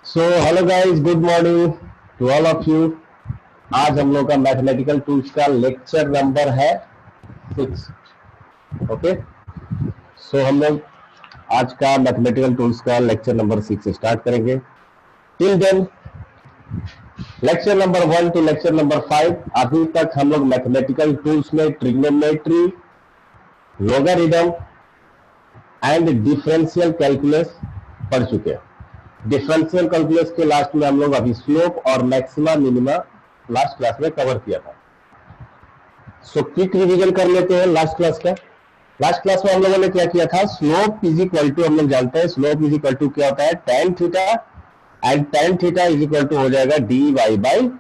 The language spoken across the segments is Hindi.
So hello guys, good morning to all of you. आज हम लोग का मैथमेटिकल टूल्स का लेक्चर नंबर है 6। ओके, सो हम लोग आज का मैथमेटिकल टूल्स का लेक्चर नंबर 6 स्टार्ट करेंगे। Till then lecture number 1 to lecture number 5 अभी तक हम लोग मैथमेटिकल टूल्स में trigonometry, logarithm and differential calculus पढ़ चुके हैं। डिफरेंशियल कैलकुलस के लास्ट में हम लोग अभी स्लोप और मैक्सिमा मिनिमा लास्ट क्लास में कवर किया था। सो क्विक रिवीजन कर लेते हैं लास्ट क्लास का। लास्ट क्लास में हम लोगों ने क्या किया था, स्लोप इज इक्वल टू, हम लोग जानते हैं स्लोप इज इक्वल टू क्या होता है, tan theta, and tan theta is equal to हो जाएगा dy बाई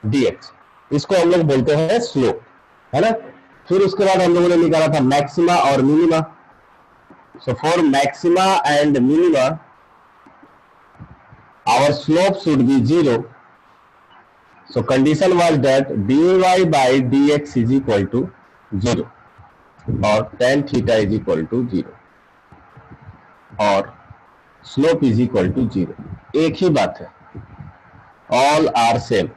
dx। इसको हम लोग बोलते हैं स्लोप, है ना। फिर उसके बाद हम लोगों ने निकाला था मैक्सिमा और minima. So for maxima and minima our slope should be 0. So condition was that dy by dx is equal to 0 और tan theta is equal to 0 और slope is equal to 0। एक ही बात है, all are same,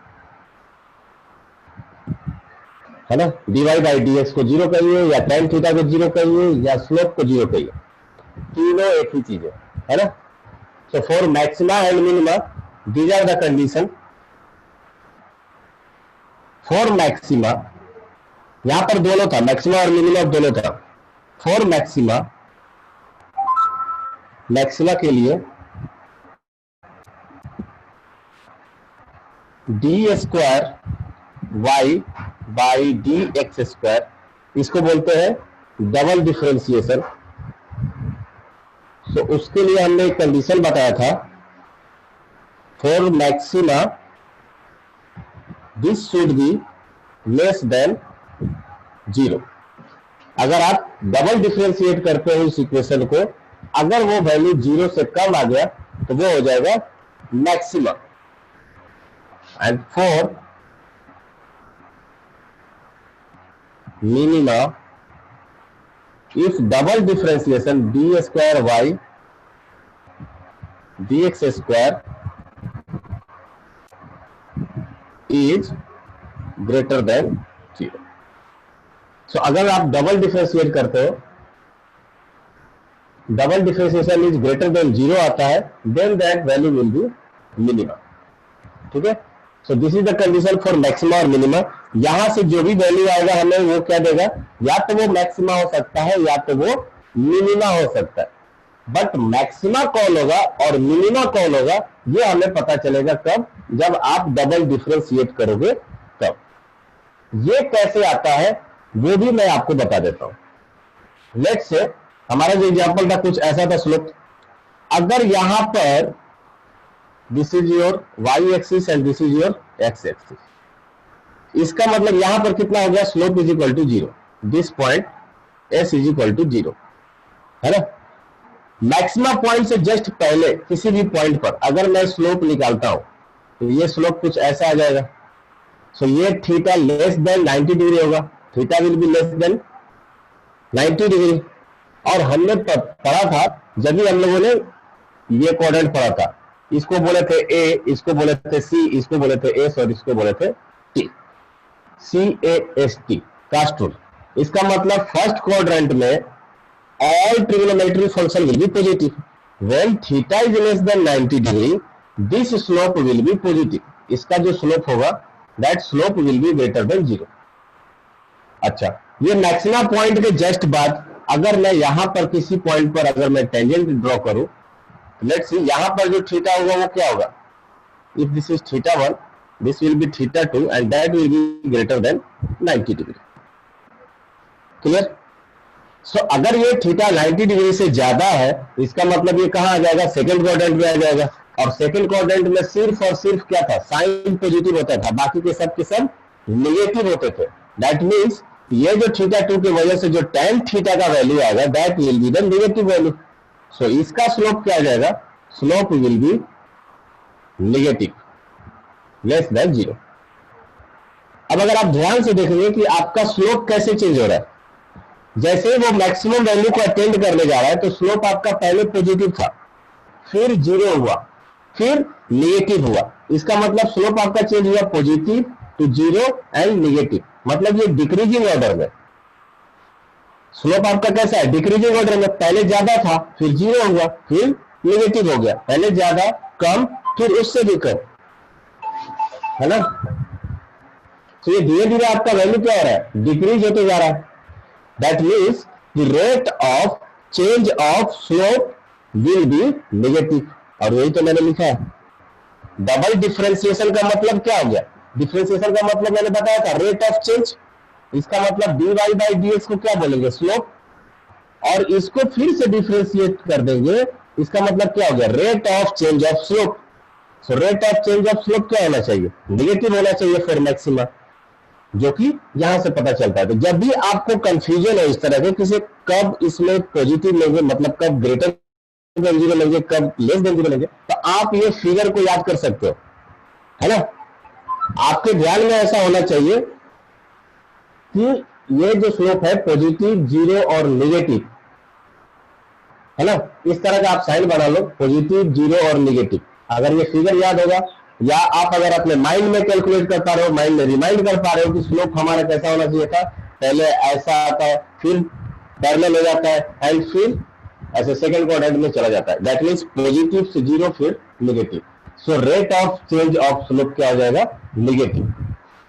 है ना। dy by dx को 0 कहिए या tan theta को 0 कहिए या slope को 0 कहिए, तीनों एक ही चीज है ना। So for maxima and minima, these are the condition. For maxima, यहां पर दोनों था, मैक्सिमा और मिनिमा दोनों था। फॉर मैक्सिमा, मैक्सिमा के लिए D square Y by D X square, इसको बोलते हैं डबल डिफरेंशिएशन। तो उसके लिए हमने एक कंडीशन बताया था, for maxima this should be less than 0। अगर आप डबल डिफरेंशिएट करते हो इस इक्वेशन को, अगर वो वैल्यू 0 से कम आ गया तो वो हो जाएगा maxima. And for minima, if double differentiation d square y dx square is greater than 0। so अगर आप डबल डिफरेंशिएट करते हो, double differentiation is greater than 0 आता है, then that value will be minima. ठीक है, so this is the condition for maxima और मिनिमा। यहां से जो भी वैल्यू आएगा हमें वो क्या देगा, या तो वो मैक्सिमा हो सकता है या तो वो मिनिमा हो सकता है। बट मैक्सिमा कौन होगा और मिनिमा कौन होगा ये हमें पता चलेगा कब, जब आप डबल डिफरेंशिएट करोगे तब। ये कैसे आता है वो भी मैं आपको बता देता हूं। लेट्स से हमारा जो एग्जांपल था कुछ ऐसा था, स्लोप। अगर यहां पर this is your Y axis and this is your X axis, इसका मतलब यहां पर कितना हो गया, slope is equal to 0। This point S is equal to 0, है ना। मैक्सिमा पॉइंट से जस्ट पहले किसी भी पॉइंट पर अगर मैं स्लोप निकालता हूं तो ये स्लोप कुछ ऐसा आ जाएगा। सो ये थीटा लेस देन 90 डिग्री होगा, theta will be less than 90 degree. और हमने पढ़ा था जब भी हम लोगों ने ये क्वाड्रेंट पढ़ा था, इसको बोले थे ए, इसको बोले थे सी, इसको बोले थे एस और इसको बोले थे टी, CAST, कास्ट रूल। इसका मतलब फर्स्ट क्वाड्रेंट में all trigonometry function will be positive. When theta is less than 90 degree, this slope will be positive. इसका जो स्लोप होगा that slope will be greater than 0। अच्छा, ये मैक्सिमा पॉइंट के जस्ट बाद अगर मैं यहां पर किसी पॉइंट पर अगर मैं टेंजेंट ड्रॉ करूं, लेट्स सी यहां पर जो थीटा होगा वो क्या होगा, if this is theta 1, this will be theta 2 and that will be greater than 90 degree। Clear. सो अगर ये थीटा 90 डिग्री से ज्यादा है, इसका मतलब ये कहां आ जाएगा, सेकंड क्वाड्रेंट में आ जाएगा। और सेकंड क्वाड्रेंट में सिर्फ और सिर्फ क्या था, साइन पॉजिटिव होता था, बाकी के सब नेगेटिव होते थे। दैट मींस ये जो थीटा 2 की वजह से जो tan थीटा का वैल्यू आएगा that will be the negative value. So इसका स्लोप क्या आ जाएगा, slope will be negative, less than 0। अब अगर आप ध्यान से देखेंगे कि आपका स्लोप कैसे चेंज हो रहा है, जैसे वो मैक्सिमम वैल्यू को अटेंड करने जा रहा है तो स्लोप आपका पहले पॉजिटिव था, फिर 0 हुआ, फिर नेगेटिव हुआ, इसका मतलब स्लोप आपका चेंज हुआ positive to zero and negative, मतलब ये डिक्रीजिंग ऑर्डर में। स्लोप आपका कैसा है, डिक्रीजिंग ऑर्डर में, पहले ज्यादा था फिर जीरो हुआ फिर नेगेटिव हो गया, पहले ज्यादा कम फिर उससे भी कम, है ना। तो ये धीरे धीरे आपका वैल्यू क्या हो रहा है, डिक्रीज होते जा रहा है। That means the rate of change of slope will be negative, और यही तो मैंने लिखा है। डबल डिफरेंशिएशन का मतलब क्या हो गया, डिफरेंशिएशन का मतलब मैंने बताया था रेट ऑफ चेंज, इसका मतलब D Y by D X को क्या बोलेंगे, स्लोप, और इसको फिर से डिफरेंशिएट कर देंगे, इसका मतलब क्या हो गया, rate of change of slope. So rate of change of slope क्या होना चाहिए, नेगेटिव होना चाहिए फॉर मैक्सिमा, जो कि यहां से पता चलता है। तो जब भी आपको कंफ्यूजन है इस तरह के किसी कब इसमें पॉजिटिव लेंगे, मतलब कब ग्रेटर देन जीरो लेंगे, कब लेस देन जीरो लेंगे, तो आप ये फिगर को याद कर सकते हो, है ना। आपके ध्यान में ऐसा होना चाहिए कि ये जो स्लोप है पॉजिटिव, जीरो और नेगेटिव, है ना, इस तरह का आप साइन बना लो, पॉजिटिव, जीरो और नेगेटिव। अगर ये फिगर याद होगा, या आप अगर अपने माइंड में कैलकुलेट कर पा रहे हो, माइंड में रिमाइंड कर पा रहे हो कि स्लोप हमारा कैसा होना चाहिए था, पहले ऐसा आता है फिर पैरेलल हो जाता है एंड फिर ऐसे सेकंड क्वाड्रेंट में चला जाता है, दैट मीन्स पॉजिटिव से जीरो फिर negative. So rate of change of slope क्या हो जाएगा, नेगेटिव।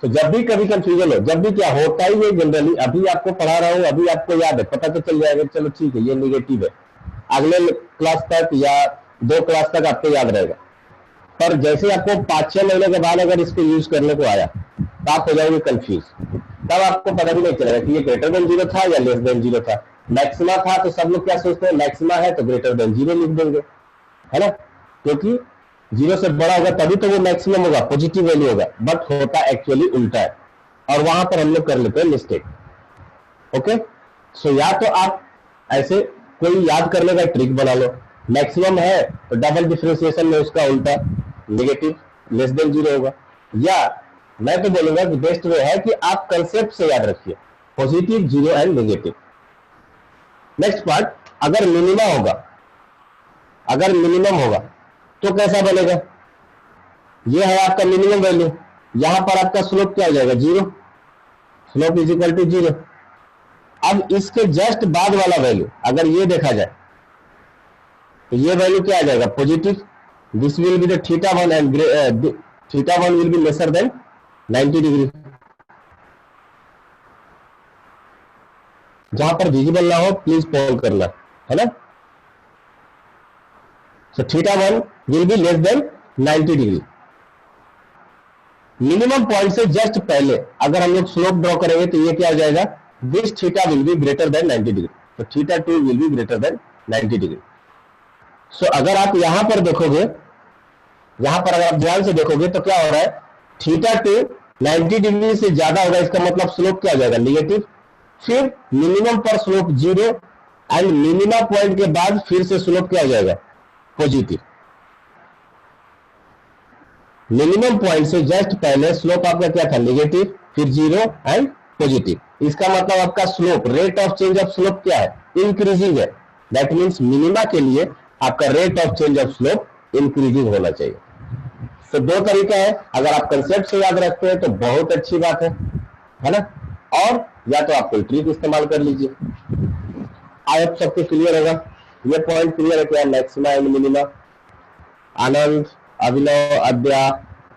तो जब भी कभी कंफ्यूजन हो, जब भी क्या होता ही है जनरली, अभी आपको पढ़ा रहा हूं, अभी आपको याद है, पता तो चल जाएगा, चलो ठीक है ये नेगेटिव है, अगले क्लास तक या 2 क्लास तक आपको याद रहेगा। पर जैसे आपको 5-6 महीने के बाद अगर इसको यूज करने को आया तो आप हो जाओगे कंफ्यूज, तब आपको पता भी नहीं चलेगा कि ये ग्रेटर देन जीरो था या लेस देन जीरो था। मैक्सिमा था तो सब लोग क्या सोचते हैं, मैक्सिमा है तो ग्रेटर देन जीरो लिख देंगे, है ना, क्योंकि जीरो से बड़ा होगा तभी तो वो मैक्सिमम होगा, पॉजिटिव वैल्यू होगा, बट होता एक्चुअली उल्टा है, और वहां पर हम लोग कर लेते हैं मिस्टेक। ओके, सो या तो आप ऐसे कोई याद करने का ट्रिक बना लो, मैक्सिमम है तो डबल डिफरेंशिएशन में उसका उल्टा नेगेटिव लेस देन जीरो होगा, या मैं तो बोलूंगा कि बेस्ट वे है कि आप कंसेप्ट से याद रखिए, positive, zero and negative. Next part, अगर मिनिमा होगा, अगर मिनिमम होगा तो कैसा बनेगा, ये है आपका मिनिमम वैल्यू, यहां पर आपका स्लोप क्या हो जाएगा, zero, slope is equal to zero. अब इसके जस्ट बाद वाला वैल्यू अगर ये देखा जाए तो ये वैल्यू क्या आ जाएगा, positive, this will be the theta one and theta one will be lesser than 90 degree. जहां पर विजिबल ना हो प्लीज पॉज करना, है ना। So theta one will be less than 90 degree. Minimum point से जस्ट पहले अगर हम लोग स्लोप ड्रॉ करेंगे तो ये क्या हो जाएगा, this theta will be greater than 90 degree, तो theta two will be greater than 90 degree. So अगर आप यहां पर देखोगे, यहां पर अगर आप ध्यान से देखोगे तो क्या हो रहा है, थीटा टू 90 डिग्री से ज्यादा होगा, इसका मतलब स्लोप क्या हो जाएगा, नेगेटिव। फिर मिनिमम पर slope zero and minimum point के बाद फिर से स्लोप क्या हो जाएगा, पॉजिटिव। मिनिमम पॉइंट से जस्ट पहले स्लोप आपका क्या था, नेगेटिव, फिर जीरो एंड पॉजिटिव। इसका मतलब आपका slope, rate of change of slope क्या है, इंक्रीजिंग है। दैट मीन्स मिनिमा के लिए आपका rate of change of slope increasing होना चाहिए। तो 2 तरीका है, अगर आप कंसेप्ट से याद रखते हैं तो बहुत अच्छी बात है ना, और या तो आप कोई ट्रिक इस्तेमाल कर लीजिए। आई होप सबको क्लियर होगा, ये पॉइंट क्लियर है क्या, मैक्सिमा एंड मिनिमा। आनंद, अभिनव, अद्या,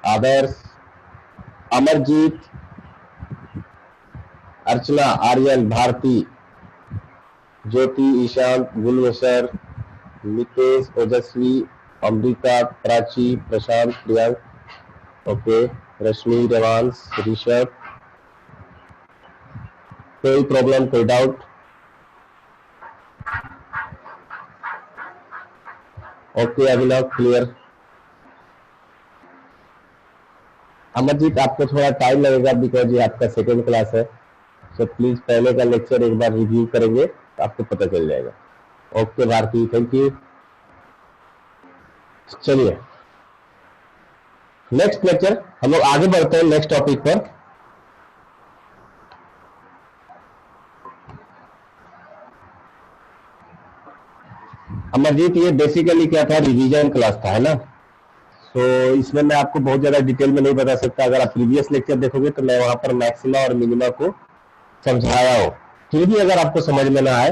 आदर्श, अमरजीत, अर्चना, आर्यन, भारती, ज्योति, ईशांत, गुलवेशर, नितेश, ओजस्वी, अमृता, प्राची, प्रशांत, प्रियांक, ओके, रश्मि, रेवांश, ऋषभ, कोई प्रॉब्लम, कोई डाउट? ओके अभिनव, क्लियर। अमरजीत, आपको थोड़ा टाइम लगेगा बिकॉज ये आपका सेकेंड क्लास है, सो प्लीज पहले का लेक्चर एक बार रिव्यू करेंगे तो आपको पता चल जाएगा। Okay Bharti, thank you. चलिए नेक्स्ट लेक्चर हम लोग आगे बढ़ते हैं नेक्स्ट टॉपिक पर। अमरजीत, ये बेसिकली क्या था, रिवीजन क्लास था, है ना। तो इसमें मैं आपको बहुत ज्यादा डिटेल में नहीं बता सकता। अगर आप प्रीवियस लेक्चर देखोगे तो मैं वहां पर मैक्सिमा और मिनिमा को समझाया हो। फिर भी अगर आपको समझ में ना आए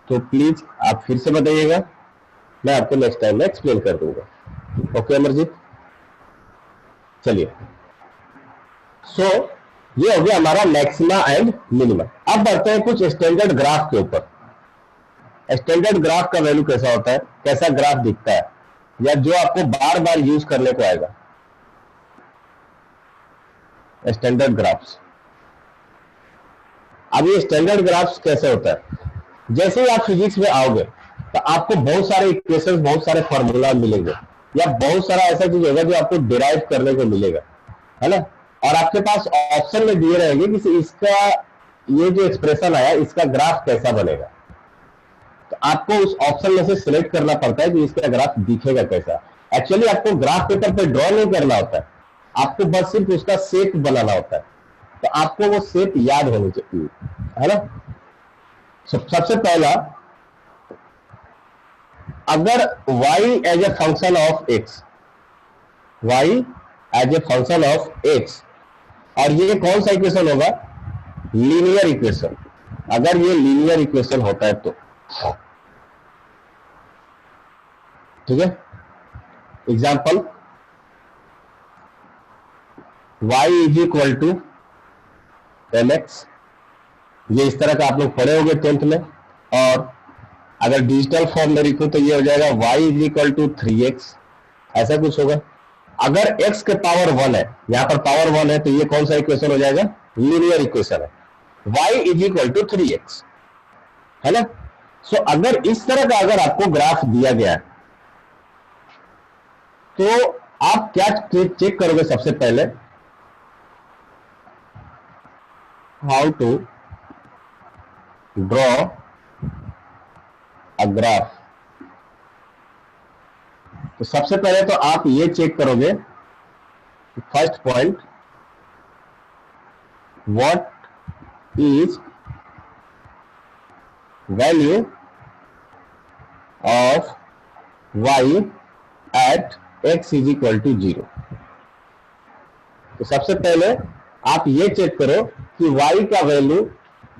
तो प्लीज आप फिर से बताइएगा, मैं आपको नेक्स्ट टाइम में एक्सप्लेन कर दूंगा। ओके अमरजीत, चलिए। सो ये हो गया हमारा मैक्सिमा एंड मिनिमा। अब बढ़ते हैं कुछ स्टैंडर्ड ग्राफ के ऊपर। स्टैंडर्ड ग्राफ का वैल्यू कैसा होता है, कैसा ग्राफ दिखता है, या जो आपको बार बार यूज करने को आएगा। स्टैंडर्ड ग्राफ्स, अब ये स्टैंडर्ड ग्राफ्स कैसे होता है, जैसे ही आप फिजिक्स में आओगे तो आपको बहुत सारे इक्वेशंस, बहुत सारे फॉर्मूला मिलेंगे, या बहुत सारा ऐसा चीज होगा जो आपको डिराइव करने को मिलेगा, है ना। और आपके पास ऑप्शन में दिए रहेंगे कि इसका ये जो एक्सप्रेशन आया इसका ग्राफ कैसा बनेगा। तो आपको उस ऑप्शन में से सिलेक्ट करना पड़ता है कि इसका ग्राफ दिखेगा कैसा। एक्चुअली आपको ग्राफ पेपर पे ड्रॉ नहीं करना होता है, आपको बस सिर्फ उसका शेप बनाना होता है। तो आपको वो शेप याद होनी चाहिए, है ना। सबसे पहला, अगर y as a function of x, y as a function of x, और ये कौन सा इक्वेशन होगा, लीनियर इक्वेशन। अगर ये लीनियर इक्वेशन होता है तो ठीक है। Example, y is equal to mx, ये इस तरह का आप लोग पढ़े होंगे 10th में। और अगर डिजिटल फॉर्म में लिखूं तो ये हो जाएगा y is equal to 3x, ऐसा कुछ होगा। अगर x के पावर 1 है, यहां पर पावर 1 है, तो ये कौन सा इक्वेशन हो जाएगा, लीनियर इक्वेशन है, y is equal to 3x, है ना। सो अगर इस तरह का अगर आपको ग्राफ दिया गया है तो आप क्या चेक करोगे, सबसे पहले how to draw a graph. तो सबसे पहले तो आप ये चेक करोगे, first point, what is value of y at x is equal to 0। तो सबसे पहले आप ये चेक करो कि y का वैल्यू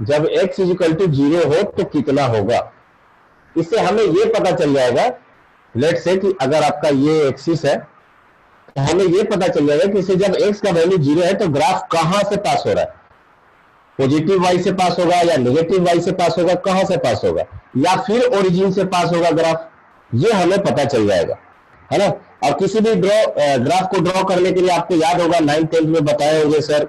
जब x इज इक्वल टू 0 हो तो कितना होगा। इससे हमें ये पता चल जाएगा, लेट से कि अगर आपका ये एक्सिस है तो हमें ये पता चल जाएगा कि इसे जब x का वैल्यू 0 है तो ग्राफ कहां से पास हो रहा है, पॉजिटिव y से पास होगा या नेगेटिव y से पास होगा, कहां से पास होगा, या फिर ओरिजिन से पास होगा ग्राफ, ये हमें पता चल जाएगा, है ना। और किसी भी ग्राफ को ड्रॉ करने के लिए आपको याद होगा, 9th-10th में बताए होंगे सर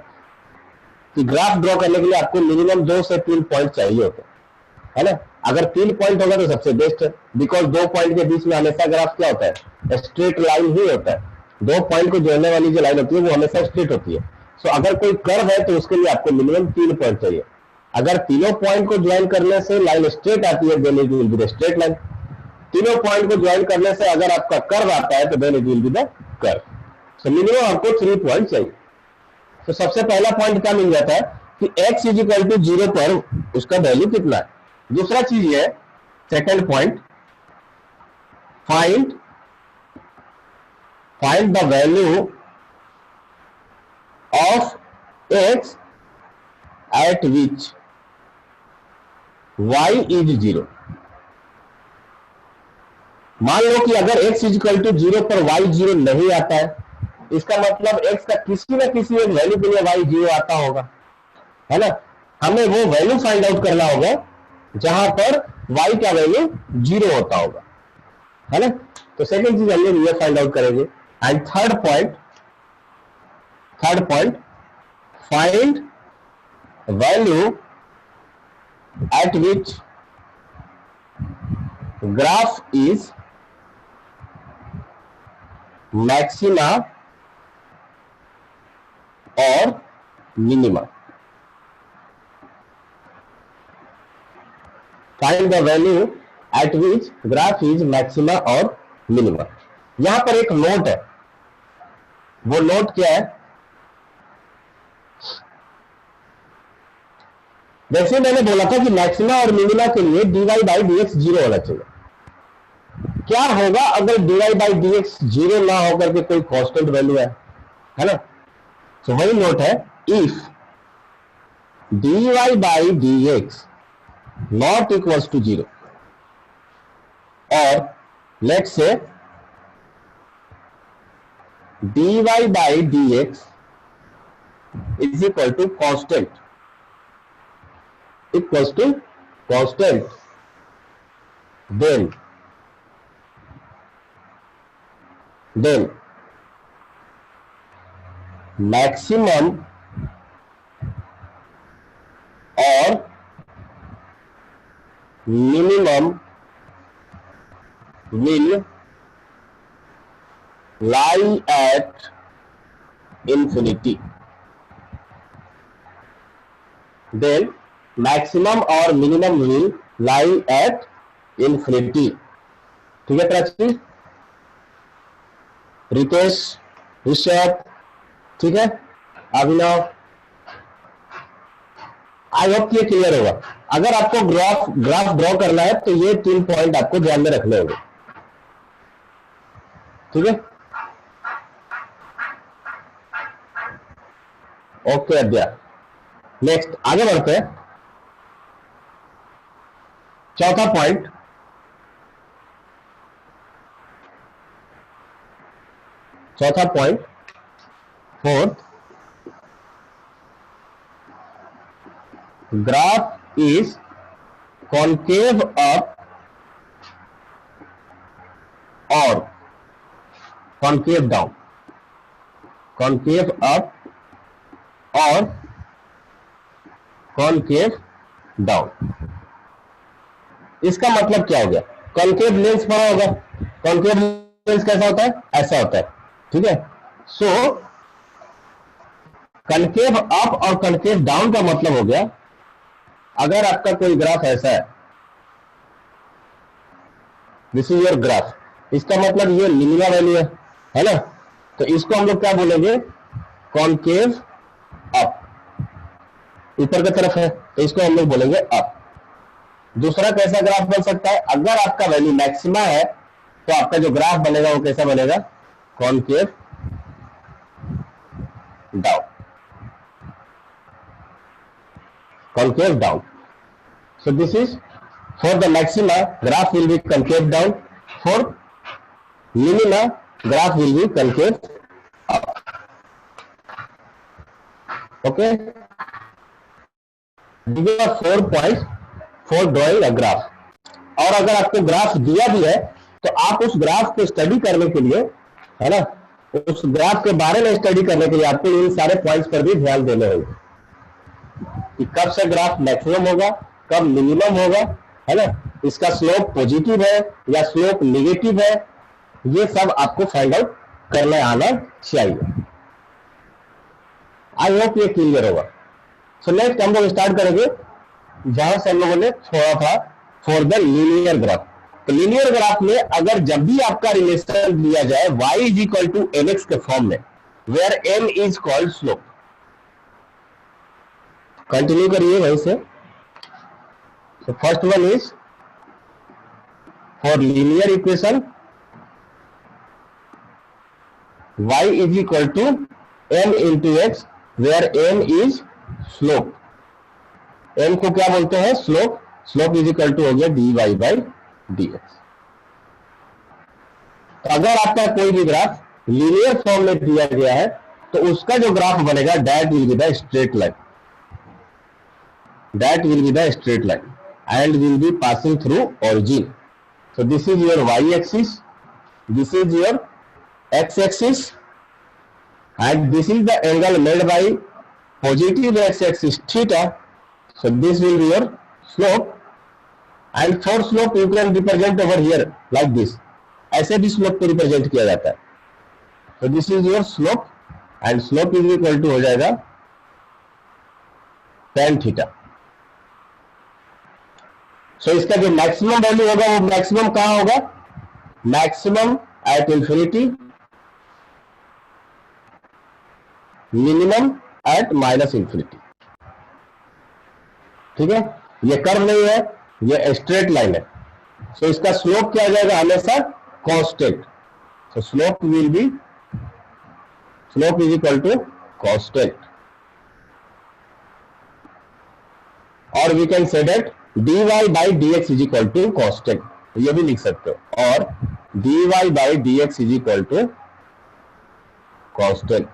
कि ग्राफ ड्रॉ करने के लिए आपको मिनिमम 2 से 3 पॉइंट चाहिए होते हैं, है ना। अगर 3 पॉइंट होगा तो सबसे बेस्ट है, बिकॉज 2 पॉइंट के बीच में हमेशा ग्राफ क्या होता है, स्ट्रेट लाइन ही होता है। 2 पॉइंट को जोड़ने वाली जो लाइन होती है वो हमेशा स्ट्रेट होती है। सो अगर कोई कर्व है तो उसके लिए आपको मिनिमम 3 पॉइंट चाहिए। अगर तीनों पॉइंट को ज्वाइन करने से लाइन स्ट्रेट आती है, then it will be the straight line. तीनों पॉइंट को ज्वाइन करने से अगर आपका कर्व आता है तो then it will be the curve. So minimum आपको 3 पॉइंट चाहिए। तो सबसे पहला पॉइंट क्या मिल जाता है कि x इज इक्वल टू 0 पर उसका वैल्यू कितना है। दूसरा चीज है, second point, find the value of x eight which y is 0। मान लो कि अगर x इज इक्वल टू 0 पर y 0 नहीं आता है, इसका मतलब x का किसी न किसी एक वैल्यू के लिए y 0 आता होगा, है ना। हमें वो वैल्यू फाइंड आउट करना होगा जहां पर y का वैल्यू 0 होता होगा, है ना। तो सेकंड चीज हम लोग ये फाइंड आउट करेंगे। And third point, find value at which graph is maxima और minima. Find the value at which graph is maxima और मिनिमा। यहां पर एक नोट है, वो नोट क्या है, जैसे मैंने बोला था कि मैक्सिमा और मिनिमा के लिए dy बाई dx 0 होना चाहिए। क्या होगा अगर dy by D x zero ना होकर के कोई कांस्टेंट वैल्यू है ना? सो वही नोट है, if dy by D X not equals to zero, और let's say dy by D x is equal to constant, equals to constant, then maximum और minimum will lie at infinity, then maximum और minimum will lie at infinity। ठीक है प्राची, रितेश, ऋषभ, ठीक है, अभिनव, आई होप ये क्लियर होगा। अगर आपको ग्राफ ड्रॉ करना है तो ये 3 पॉइंट आपको ध्यान में रखने होंगे, ठीक है। ओके अद्या, नेक्स्ट आगे बढ़ते हैं। चौथा point, fourth, graph is concave up और कॉन्केव डाउन, कॉन्केव अप और कॉन्केव डाउन। इसका मतलब क्या हो गया? कॉन्केव लेंस बड़ा होगा, कॉन्केव लेंस कैसा होता है? ऐसा होता है, ठीक है। सो कॉन्केव अप और कॉन्केव डाउन का मतलब हो गया, अगर आपका कोई ग्राफ ऐसा है, दिस इज योर ग्राफ, इसका मतलब ये मिनिमम वैल्यू है ना? तो इसको हम लोग क्या बोलेंगे? कॉन्केव अप, ऊपर की तरफ है तो इसको हम लोग बोलेंगे अप। दूसरा कैसा ग्राफ बन सकता है? अगर आपका वैल्यू मैक्सिमा है तो आपका जो ग्राफ बनेगा वो कैसा बनेगा? Concave down, concave down. So this is for the maxima, graph will be concave down. For minima, graph will be concave up. Okay. These are 4 points for drawing a graph. और अगर आपको ग्राफ दिया भी है तो आप उस ग्राफ को स्टडी करने के लिए, है ना, उस ग्राफ के बारे में स्टडी करने के लिए आपको इन सारे पॉइंट्स पर भी ध्यान देने होंगे कि कब से ग्राफ मैक्सिमम होगा, कब मिनिमम होगा, है ना, इसका स्लोप पॉजिटिव है या स्लोप नेगेटिव है, ये सब आपको फाइंड आउट करने आना चाहिए। आई होप ये क्लियर होगा। सो नेक्स्ट हम लोग स्टार्ट करेंगे जहां से हम लोगों ने छोड़ा था, फॉर द लीनियर ग्राफ। तो लीनियर ग्राफ में अगर जब भी आपका रिलेशन दिया जाए y is equal to mx के फॉर्म में, where m is called slope, continue करिए वहीं से। तो first one is for linear equation y is equal to m into X, where m is slope. m को क्या बोलते हैं? Slope. Slope is equal to हो गया dy बाई डी एक्स। तो अगर आपका कोई भी ग्राफ लीनियर फॉर्म में दिया गया है तो उसका जो ग्राफ बनेगा, that will be the straight line, that will be the straight line and will be passing through origin. So this is your y axis, this is your x axis, and this is the angle made by positive x axis theta. So this will be your slope, and for slope you can represent over here like this, ऐसे भी slope को represent किया जाता है। So this is your slope and slope is equal to हो जाएगा tan theta। सो इसका जो मैक्सिमम वैल्यू होगा वो मैक्सिमम कहां होगा? Maximum at infinity, minimum at minus infinity. ठीक है, ये कर्व नहीं है, ये स्ट्रेट लाइन है। सो इसका स्लोप क्या आ जाएगा, हमेशा constant. So slope will be, slope is equal to constant, और we can say that dy by dx is equal to constant, ये भी लिख सकते हो, और dy by dx is equal to constant.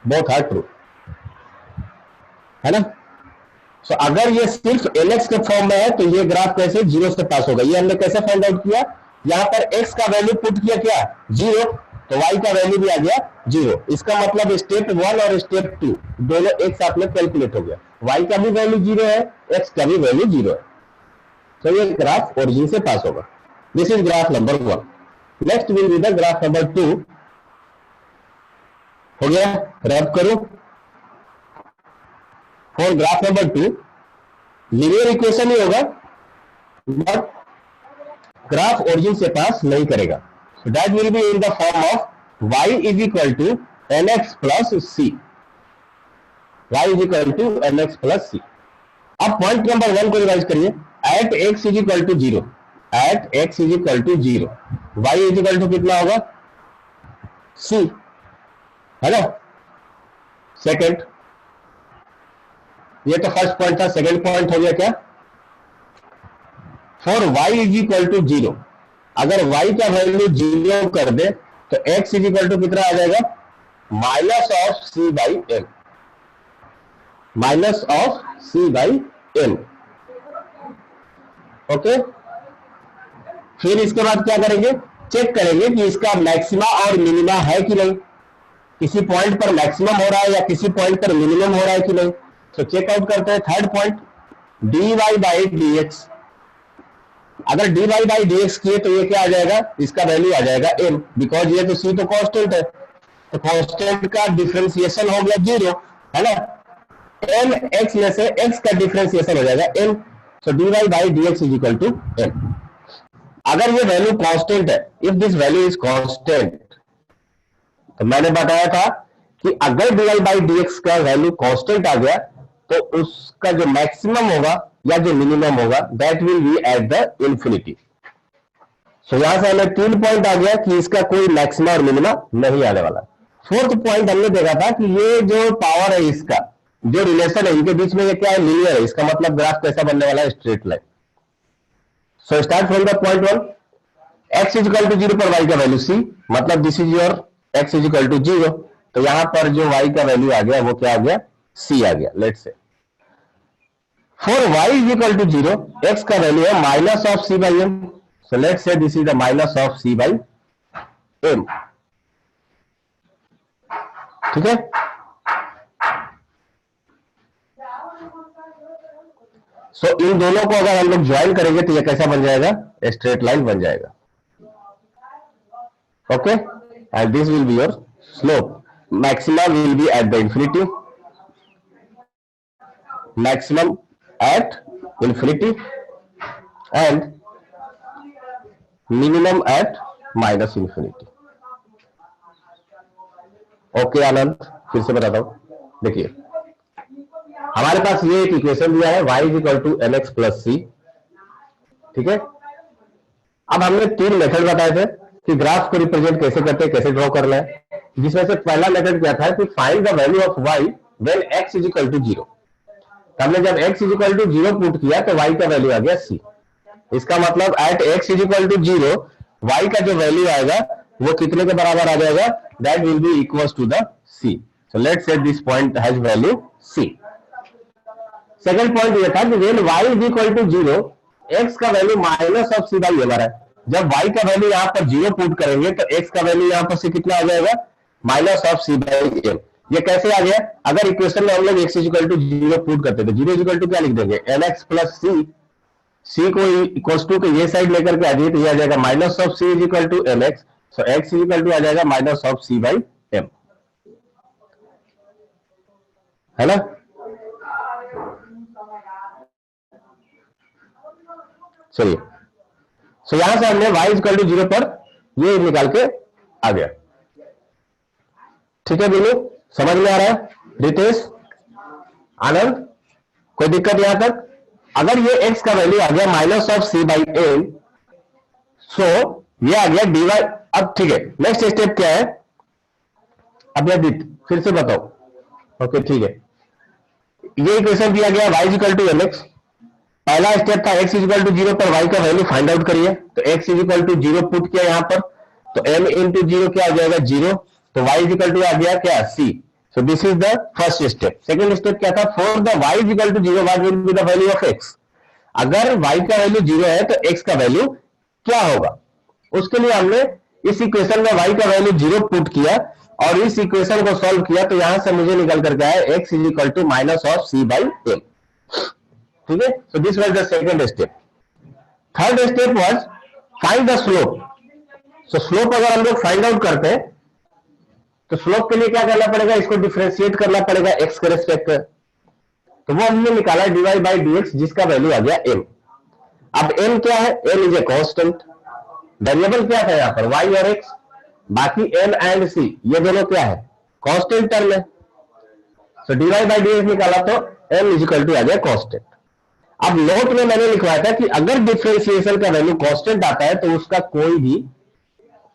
Both are true, है ना। सो अगर ये सिर्फ lx के फॉर्म में है तो ये ग्राफ कैसे जीरो से पास होगा, ये हमने कैसे फाइंड आउट किया, यहां पर x का वैल्यू पुट किया क्या, जीरो, तो y का वैल्यू भी आ गया जीरो। इसका मतलब स्टेप 1 और स्टेप 2 दोनों एक साथ में कैलकुलेट हो गया, y का भी वैल्यू जीरो है, x का भी वैल्यू जीरो है। तो ये ग्राफ ओरिजिन से पास होगा। This is graph number 1। Next will be the graph number 2। हो गया, रैप करो। For graph number 2 linear equation ही होगा, बट ग्राफ ओरिजिन से पास नहीं करेगा। So that will be in the form of y is equal to nx plus c, y is equal to nx plus c। अब पॉइंट नंबर 1 को रिवाइज करिए, at x is equal to 0, at x is equal to 0, y is equal to कितना होगा, c, है ना। सेकेंड, ये तो फर्स्ट पॉइंट था, सेकेंड पॉइंट हो गया क्या, for y is equal to 0, अगर y का वैल्यू 0 कर दे तो x इज इक्वल टू कितना आ जाएगा, minus of c by m, minus of c by m। Okay, फिर इसके बाद क्या करेंगे, चेक करेंगे कि इसका मैक्सिमा और मिनिमा है कि नहीं, किसी पॉइंट पर मैक्सिमम हो रहा है या किसी पॉइंट पर मिनिमम हो रहा है कि नहीं। तो चेकआउट करते हैं third point, dy by dx। अगर dy बाई dx किए तो ये क्या आ जाएगा, इसका वैल्यू आ जाएगा m, बिकॉज ये तो c तो कांस्टेंट है, तो कांस्टेंट का डिफरेंशिएशन हो गया 0, है ना। m x में से x का डिफरेंशिएशन हो जाएगा m, so dy by dx is equal to m। अगर ये वैल्यू कांस्टेंट है, if this value is constant, तो मैंने बताया था कि अगर dy बाई dx का वैल्यू कांस्टेंट आ गया तो उसका जो मैक्सिमम होगा या जो मिनिमम होगा that will be at the infinity. So यहां से हमें 3 पॉइंट आ गया कि इसका कोई मैक्सिमम और मिनिमम नहीं आने वाला। फोर्थ पॉइंट हमने देखा था कि ये जो पावर है, इसका जो रिलेशन है इनके बीच में, ये क्या है, लीनियर है। इसका मतलब ग्राफ कैसा बनने वाला है, straight line. So start from the point 1, x is equal to 0 पर y का वैल्यू c, मतलब this is your x is equal to 0, तो यहां पर जो y का वैल्यू आ गया वो क्या आ गया, c आ गया। Let's say for y is equal to 0, x का वैल्यू है minus of c by m, so let's say this is the minus of c by m, ठीक है। सो इन दोनों को अगर हम लोग ज्वाइन करेंगे तो ये कैसा बन जाएगा, स्ट्रेट लाइन बन जाएगा। Okay, and this will be your slope, maxima will be at the infinity, maximum at infinity and minimum at minus infinity। Okay Anand, फिर से बताता हूं, देखिए हमारे पास ये एक इक्वेशन दिया है, y is equal to nx plus c, ठीक है। अब हमने 3 मेथड बताए थे कि ग्राफ को रिप्रेजेंट कैसे करते हैं, कैसे ड्रॉ करना है, जिसमें से पहला मेथड क्या था कि find the value of y when x is equal to 0। हमने जब x is equal to 0 put किया तो y का वैल्यू आ गया c। इसका मतलब at x is equal to 0 y का जो वैल्यू आएगा वो कितने के बराबर आ जाएगा, that will be equals to the c। So let's say this point has value c। Second point ये था कि when y is equal to 0, x का value minus of c by m आ रहा है। जब y का वैल्यू यहां पर 0 पुट करेंगे तो x का वैल्यू यहां पर से कितना आ जाएगा, minus of c by m। ये कैसे आ गया, अगर इक्वेशन में हम लोग x इक्वल टू 0 पुट करते तो 0 इक्वल टू क्या लिख देंगे, nx प्लस c, c को इक्वल टू के ये साइड लेकर के आ जाइए तो ये आ जाएगा minus of c is equal to nx, so x is equal to आ जाएगा minus of c by m, है ना। चलिए, सो यहां से हमने y इक्वल टू 0 पर ये निकाल के आ गया, ठीक है। बिल्कुल समझ में आ रहा है रितेश, आनंद, कोई दिक्कत यहां तक? अगर ये x का वैल्यू आ गया minus of C by N, so ये आ गया dy। अब ठीक है, नेक्स्ट स्टेप क्या है? अब यदि फिर से बताओ। ओके ठीक है, ये इक्वेशन दिया गया y equal to M X. पहला स्टेप था x इक्वल टू जीरो पर y का वैल्यू फाइंड आउट करिए, तो x equal to zero put किया यहां पर, तो m इंटू जीरो क्या आ जाएगा? जीरो। तो y इक्वल टू आ गया क्या? c। So this is the first step. Second step क्या था? For the y equal to zero what will be the value of x। अगर y का वैल्यू जीरो है तो x का वैल्यू क्या होगा? उसके लिए हमने इस इक्वेशन में y का वैल्यू जीरो पुट किया और इस इक्वेशन को सॉल्व किया, तो यहां से मुझे निकल करके आया x is equal to minus of C by M. ठीक है, so this was the second step. Third step was find the slope. So slope अगर हम लोग फाइंड आउट करते हैं तो स्लोप के लिए क्या करना पड़ेगा? इसको डिफरेंशिएट करना पड़ेगा x के रेस्पेक्ट में। तो वो हमने निकाला dy बाई डी एक्स, जिसका वैल्यू आ गया m। अब m क्या है? m is a constant. Variable क्या था यहां पर? y और x। बाकी m एंड c ये दोनों क्या है? कांस्टेंट टर्म है। सो dy बाई डी एक्स निकाला तो m इज इक्वल टू आ गया कांस्टेंट। अब नोट में मैंने लिखवाया था कि अगर डिफरेंशिएशन का वैल्यू कांस्टेंट आता है तो उसका कोई भी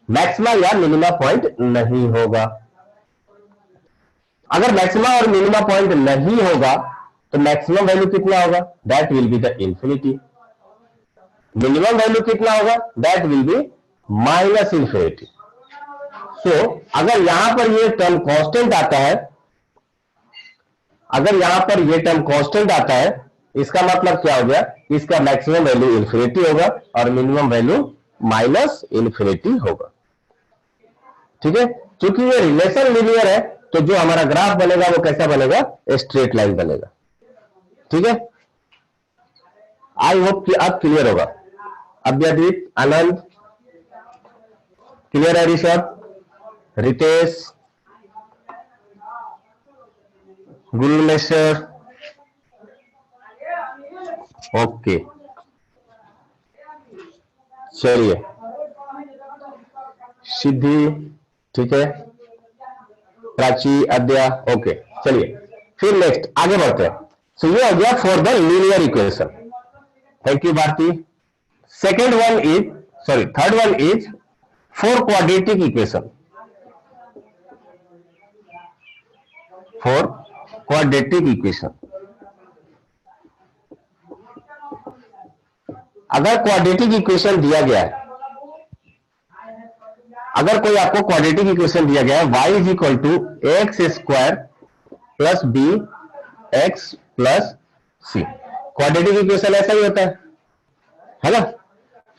मैक्सिमा या मिनिमा पॉइंट नहीं होगा। अगर मैक्सिमा और मिनिमा पॉइंट नहीं होगा तो मैक्सिमम वैल्यू कितना होगा? That will be the infinity. Minimum value कितना होगा? That will be minus infinity. So अगर यहां पर ये टर्म कांस्टेंट आता है, अगर यहां पर ये टर्म कांस्टेंट आता है, इसका मतलब क्या हो गया? इसका मैक्सिमम वैल्यू इंफिनिटी होगा और मिनिमम वैल्यू माइनस इंफिनिटी होगा। ठीक है, क्योंकि ये रिलेशन लीनियर है तो जो हमारा ग्राफ बनेगा वो कैसा बनेगा? स्ट्रेट लाइन बनेगा। ठीक है, आई होप कि अब क्लियर होगा। अभ्यदीप, आनंद, क्लियर है? ऋषभ, रितेश, गुरुमेश्वर, ओके चलिए, सिद्धि, ठीक है, प्राची, अद्या, ओके चलिए फिर नेक्स्ट आगे बढ़ते हैं। सो ये हो गया for the linear equation. Thank you Bharti. Second one is, sorry third one is for quadratic equation. For quadratic equation, अगर क्वाड्रेटिक इक्वेशन दिया गया है, अगर कोई आपको क्वाड्रेटिक इक्वेशन दिया गया है y is equal to X square plus B X plus C, quadratic equation ऐसा ही होता है ना?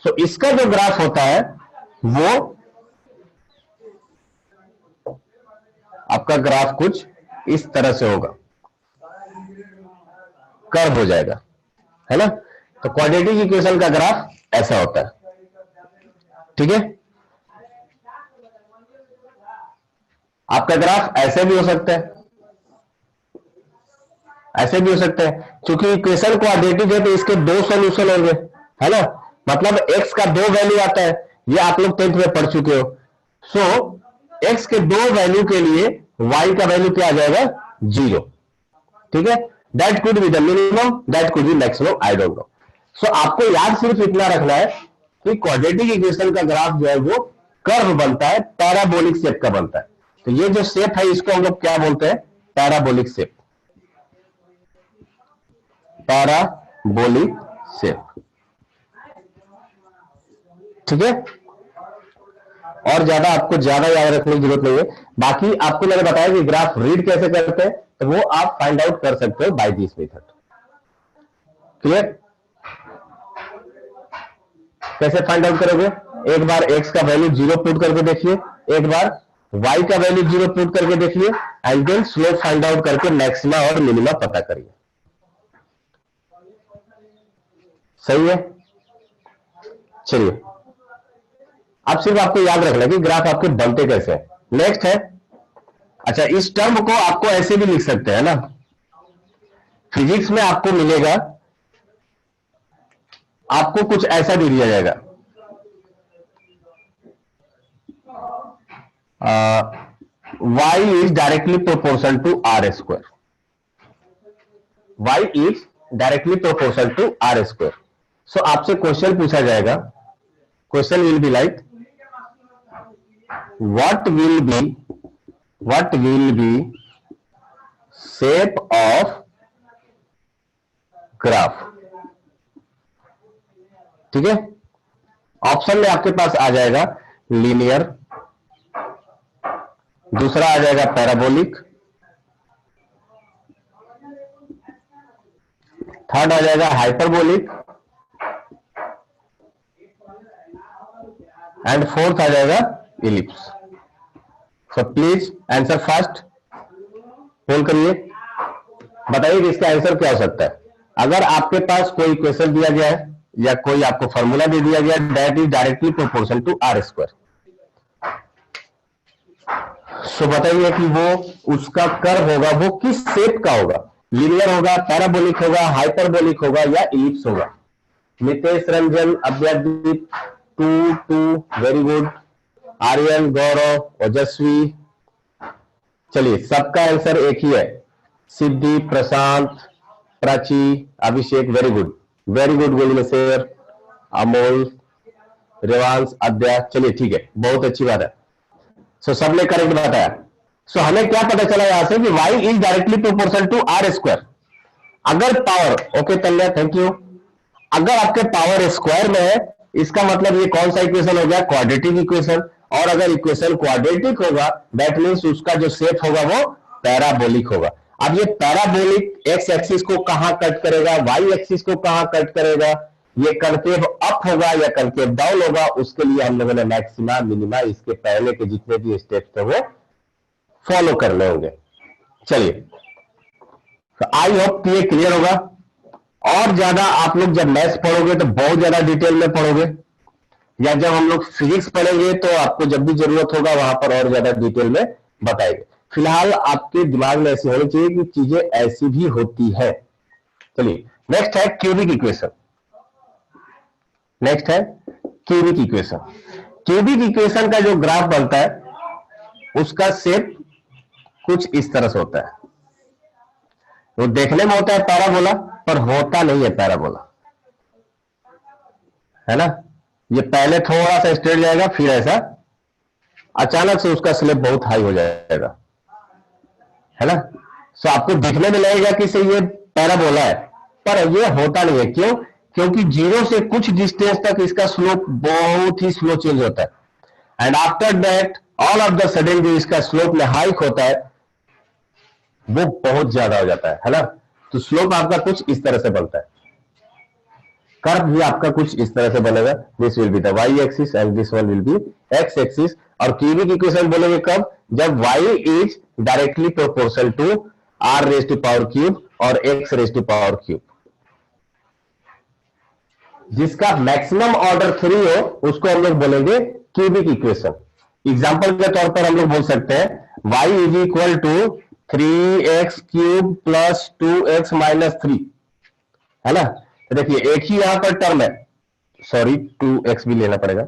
सो इसका जो ग्राफ होता है वो आपका ग्राफ कुछ इस तरह से होगा, कर्व हो जाएगा, है ना? तो क्वाड्रेटिक इक्वेशन का ग्राफ ऐसा होता है। ठीक है, आपका ग्राफ ऐसे भी हो सकता है, ऐसे भी हो सकता है, क्योंकि इक्वेशन क्वाड्रेटिक है तो इसके दो सॉल्यूशन होंगे, है ना? मतलब x का दो वैल्यू आता है, ये आप लोग 10th में पढ़ चुके हो। सो x के दो वैल्यू के लिए y का वैल्यू क्या आ जाएगा? जीरो। ठीक है, that could be the minimum, that could be maximum, I don't know. So आपको याद सिर्फ इतना रखना है कि क्वाड्रेटिक इक्वेशन का ग्राफ जो है वो कर्व बनता है, पैराबोलिक शेप का बनता है। तो ये जो शेप है इसको हम लोग क्या बोलते हैं? Parabolic shape, parabolic shape. ठीक है, और ज्यादा आपको ज्यादा याद रखने की जरूरत नहीं है। बाकी आपको मैंने बताया कि ग्राफ रीड कैसे करते हैं, तो वो आप फाइंड आउट कर सकते हो बाय दिस मेथड। क्लियर? कैसे फाइंड आउट करोगे? एक बार x का वैल्यू जीरो पुट करके देखिए, एक बार y का वैल्यू जीरो पुट करके देखिए, and then slope find out करके मैक्सिमा और मिनिमा पता करिए। सही है, चलिए अब सिर्फ आपको याद रखना कि ग्राफ आपके बनते कैसे हैं। नेक्स्ट है, अच्छा इस टर्म को आपको ऐसे भी लिख सकते हैं ना, फिजिक्स में आपको मिलेगा, आपको कुछ ऐसा भी दिया जाएगा, y is directly proportional to are square. y is directly proportional to are square. So आपसे क्वेश्चन पूछा जाएगा, question will be like what will be shape of graph. ठीक है, ऑप्शन में आपके पास आ जाएगा लीनियर, दूसरा आ जाएगा पैराबोलिक, थर्ड आ जाएगा हाइपरबोलिक एंड फोर्थ आ जाएगा ellipse. So please answer fast, phone करिए, बताइए कि इसका आंसर क्या हो सकता है। अगर आपके पास कोई क्वेश्चन दिया गया है या कोई आपको फॉर्मूला दे दिया गया, that is directly proportional to are square, so बताइए कि वो उसका कर्व होगा वो किस शेप का होगा, लीनियर होगा, पैराबोलिक होगा, हाइपरबोलिक होगा या इलिप्स होगा। Nitesh Ranjan, Abhyadeep, too very good, Aryan, Gaurav, Ojaswi, चलिए सबका आंसर एक ही है, सिद्धि, प्रशांत, प्राची, अभिषेक, वेरी गुड गोविंद, अमोल, रेवांश, अद्या, चलिए ठीक है, बहुत अच्छी बात है। सो सबने करेक्ट बताया। सो हमें क्या पता चला यहां से कि y is directly proportional to are square. अगर power, okay Tanya thank you, अगर आपके पावर स्क्वायर में है, इसका मतलब ये कौन सा इक्वेशन हो गया, क्वाड्रेटिक इक्वेशन। और अगर इक्वेशन क्वाड्रेटिक होगा दैट मीन्स उसका जो शेप होगा वो पैराबोलिक होगा। अब ये पैराबोलिक एक्स एक्सिस को कहां कट करेगा, वाई एक्सिस को कहां कट करेगा, ये कनकेव अप होगा या कनकेव डाउन होगा, उसके लिए हम लोगों ने मैक्सिमा मिनिमा इसके पहले के जितने भी स्टेप्स थे वो फॉलो करने होंगे। चलिए, तो आई होप कि ये क्लियर होगा। और ज्यादा आप लोग जब मैथ्स पढ़ोगे तो बहुत ज्यादा डिटेल में पढ़ोगे, या जब हम लोग फिजिक्स पढ़ेंगे तो आपको जब भी जरूरत होगा वहां पर और ज्यादा डिटेल में बताएंगे। फिलहाल आपके दिमाग में ऐसी होनी चाहिए कि चीजें ऐसी भी होती है। चलिए नेक्स्ट है क्यूबिक इक्वेशन। नेक्स्ट है क्यूबिक इक्वेशन। क्यूबिक इक्वेशन का जो ग्राफ बनता है उसका शेप कुछ इस तरह से होता है। वो देखने में होता है पैराबोला पर होता नहीं है पैराबोला, है ना। ये पहले थोड़ा सा स्ट्रेट जाएगा फिर ऐसा अचानक से उसका स्लेब बहुत हाई हो जाएगा, है ना। सो आपको दिखने में लगेगा कि से ये पैराबोला है पर ये होता नहीं है। क्यों? क्योंकि जीरो से कुछ डिस्टेंस तक इसका स्लोप बहुत ही स्लो चेंज होता है and after that all of the sudden जो इसका स्लोप में हाइक होता है वो बहुत ज्यादा हो जाता है ना। तो स्लोप आपका कुछ इस तरह से बनता है, कर्व भी आपका कुछ इस तरह से बनेगा। This will be the Y axis and this one will be X axis. और क्यूबिक इक्वेशन बोलेंगे कब? जब y is directly proportional to r raise to power cube और x raise to power cube. जिसका मैक्सिमम ऑर्डर 3 हो उसको हम लोग बोलेंगे क्यूबिक इक्वेशन। एग्जांपल के तौर पर हम लोग बोल सकते हैं y is equal to 3x cube plus 2x minus 3, है ना। तो देखिए एक ही यहां पर टर्म है, सॉरी 2x भी लेना पड़ेगा,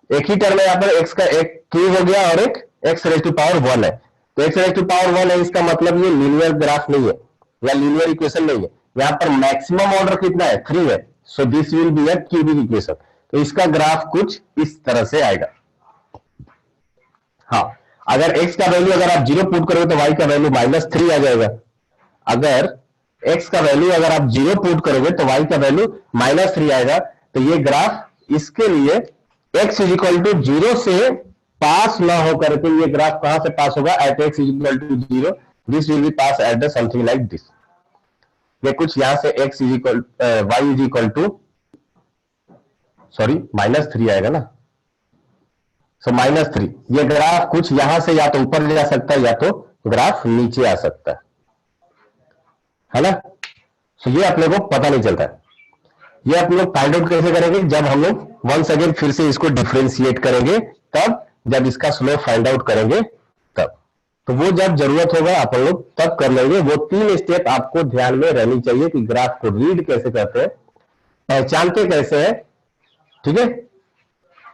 एक ही टर्म है यहां पर, x का एक क्यूब हो गया और एक x रेज टू पावर 1 है। तो x रेज टू पावर 1 है, इसका मतलब ये लीनियर ग्राफ नहीं है या लीनियर इक्वेशन नहीं है। यहां पर मैक्सिमम ऑर्डर कितना है? 3 है। So this will be a cubic equation. तो इसका ग्राफ कुछ इस तरह से आएगा। हाँ, अगर x का वैल्यू अगर आप 0 पुट करोगे तो y का वैल्यू -3 आ जाएगा। अगर x का वैल्यू अगर आप 0 पुट करोगे तो y का वैल्यू -3 आएगा। तो ये ग्राफ इसके लिए x इज इक्वल टू 0 से पास ना होकर के ये ग्राफ कहां से पास होगा? At x is equal to 0 this will be pass at the something like this. ये कुछ यहां से x is equal y is equal to sorry -3 आएगा ना। सो -3 ये ग्राफ कुछ यहां से या तो ऊपर जा सकता है या तो ग्राफ नीचे आ सकता है ना। सो ये अपने को पता नहीं चलता है। ये आप लोग फाइंड आउट कैसे करेंगे? जब हम लोग वंस अगेन फिर से इसको डिफरेंशिएट करेंगे, तब जब इसका स्लोप फाइंड आउट करेंगे तब। तो वो जब जरूरत होगा अपन लोग तब कर लेंगे। वो 3 स्टेप आपको ध्यान में रहनी चाहिए कि ग्राफ को रीड कैसे करते हैं, पहचानते कैसे है, ठीक है,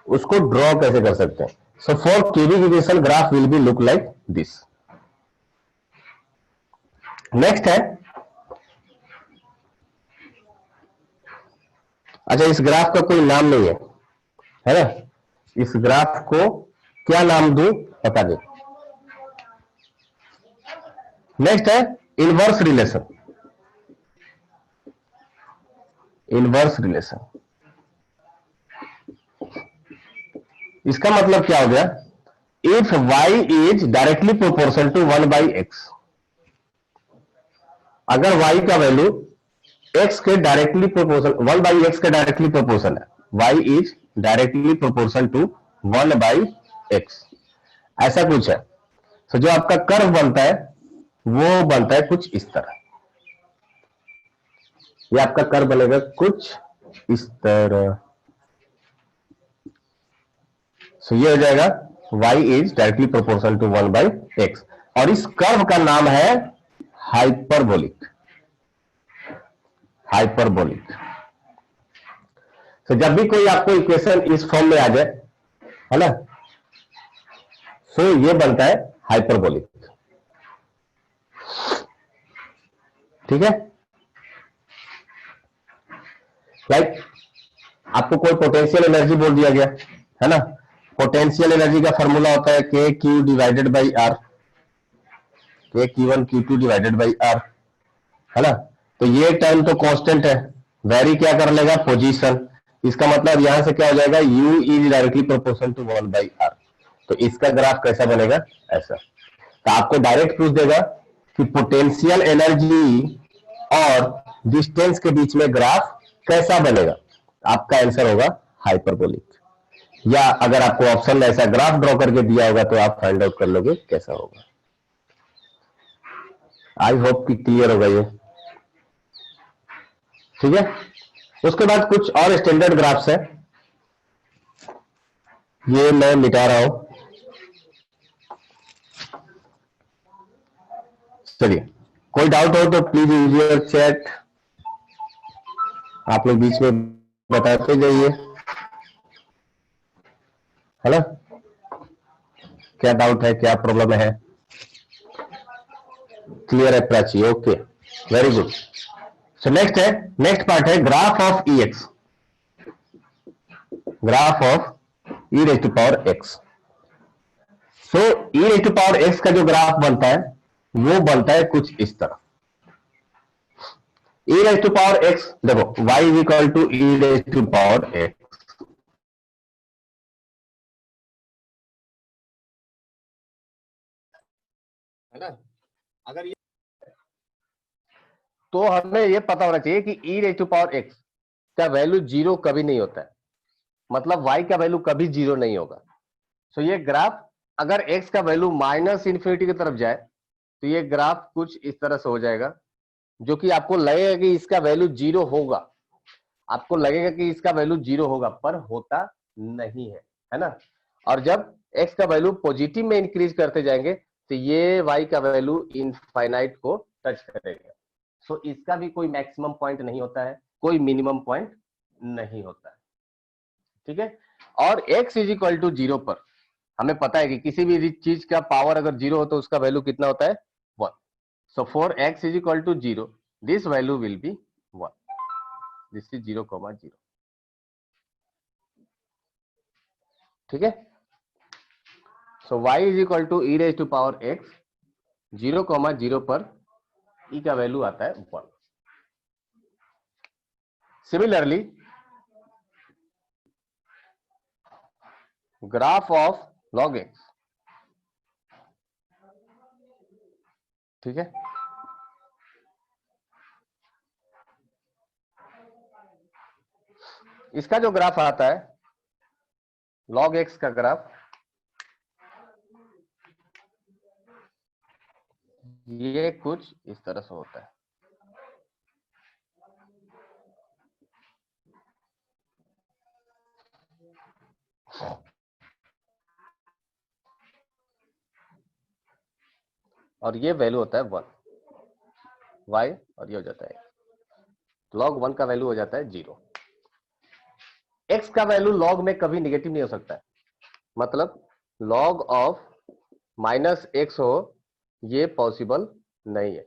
उसको ड्रॉ कैसे कर सकते हैं। So for cubic equation graph will B look like this. Next है अच्छा, इस ग्राफ का कोई नाम नहीं है ना? इस ग्राफ को क्या नाम दूं बता दे। नेक्स्ट है इनवर्स रिलेशन। इनवर्स रिलेशन, इसका मतलब क्या हो गया? If y is directly proportional to 1/x, अगर y का वैल्यू x के डायरेक्टली प्रोपोर्शनल 1/x के डायरेक्टली प्रोपोर्शनल है, y is directly proportional to 1/x, ऐसा कुछ है, तो जो आपका कर्व बनता है वो बनता है कुछ इस तरह। ये आपका कर्व बनेगा कुछ इस तरह। सो ये हो जाएगा y is directly proportional to 1/x, और इस कर्व का नाम है हाइपरबोलिक। हाइपरबोलिक। तो जब भी कोई आपको इक्वेशन इस फॉर्म में आ जाए, है ना, सो ये बनता है हाइपरबोलिक। ठीक है? लाइक आपको कोई पोटेंशियल एनर्जी बोल दिया गया, है ना? पोटेंशियल एनर्जी का फॉर्मूला होता है के क्यू डिवाइडेड बाई आर, के Q1 Q2 divided by are, है ना? तो ये टाइम तो कांस्टेंट है, वेरी क्या कर लेगा? पोजीशन। इसका मतलब यहां से क्या हो जाएगा? U is directly proportional to 1/r। तो इसका ग्राफ कैसा बनेगा? ऐसा। तो आपको डायरेक्ट पूछ देगा कि पोटेंशियल एनर्जी और डिस्टेंस के बीच में ग्राफ कैसा बनेगा, आपका आंसर होगा हाइपरबोलिक। या अगर आपको ऑप्शन में ऐसा ग्राफ ड्रॉ करके दिया होगा तो आप फाइंड आउट कर लोगे कैसा होगा। आई होप कि क्लियर होगा ये। ठीक है? उसके बाद कुछ और स्टैंडर्ड ग्राफ्स है, ये मैं मिटा रहा हूं। चलिए, कोई डाउट हो तो प्लीज यूज योर चैट, आप लोग बीच में बताते जाइए, है ना? क्या डाउट है, क्या प्रॉब्लम है? क्लियर है Prachi? Okay, very good. So next है, नेक्स्ट पार्ट है graph of E X. Graph of E raise to power X. So E raise to power X का जो ग्राफ बनता है वो बनता है कुछ इस तरह। E raise to power X, देखो y is equal to E raise to power X, है ना? अगर ये, तो हमें ये पता होना चाहिए कि ई रेज टू पावर एक्स का वैल्यू जीरो कभी नहीं होता है, मतलब y का वैल्यू कभी जीरो नहीं होगा। सो ये ग्राफ अगर x का वैल्यू माइनस इन्फिनिटी की तरफ जाए तो ये ग्राफ कुछ इस तरह से हो जाएगा, जो कि आपको लगेगा कि इसका वैल्यू जीरो होगा, आपको लगेगा कि इसका वैल्यू जीरो होगा, पर होता नहीं है ना? और जब x का वैल्यू पॉजिटिव में इंक्रीज करते जाएंगे तो ये y का वैल्यू इनफाइनाइट को टच करेगा। सो इसका भी कोई मैक्सिमम पॉइंट नहीं होता है, कोई मिनिमम पॉइंट नहीं होता है। ठीक है? और x is equal to zero पर हमें पता है कि किसी भी चीज का पावर अगर जीरो हो तो उसका वैल्यू कितना होता है? 1। So for x is equal to zero, this value will be 1। This is 0,0। ठीक है? So y is equal to E raise to power x, 0,0 पर e का वैल्यू आता है 1। Similarly graph of log x, ठीक है, इसका जो ग्राफ आता है log x का ग्राफ, ये कुछ इस तरह से होता है। और ये वैल्यू होता है 1 y, और ये हो जाता है log 1 का वैल्यू हो जाता है 0। x का वैल्यू log में कभी निगेटिव नहीं हो सकता है, मतलब log ऑफ माइनस एक्स हो ये पॉसिबल नहीं है।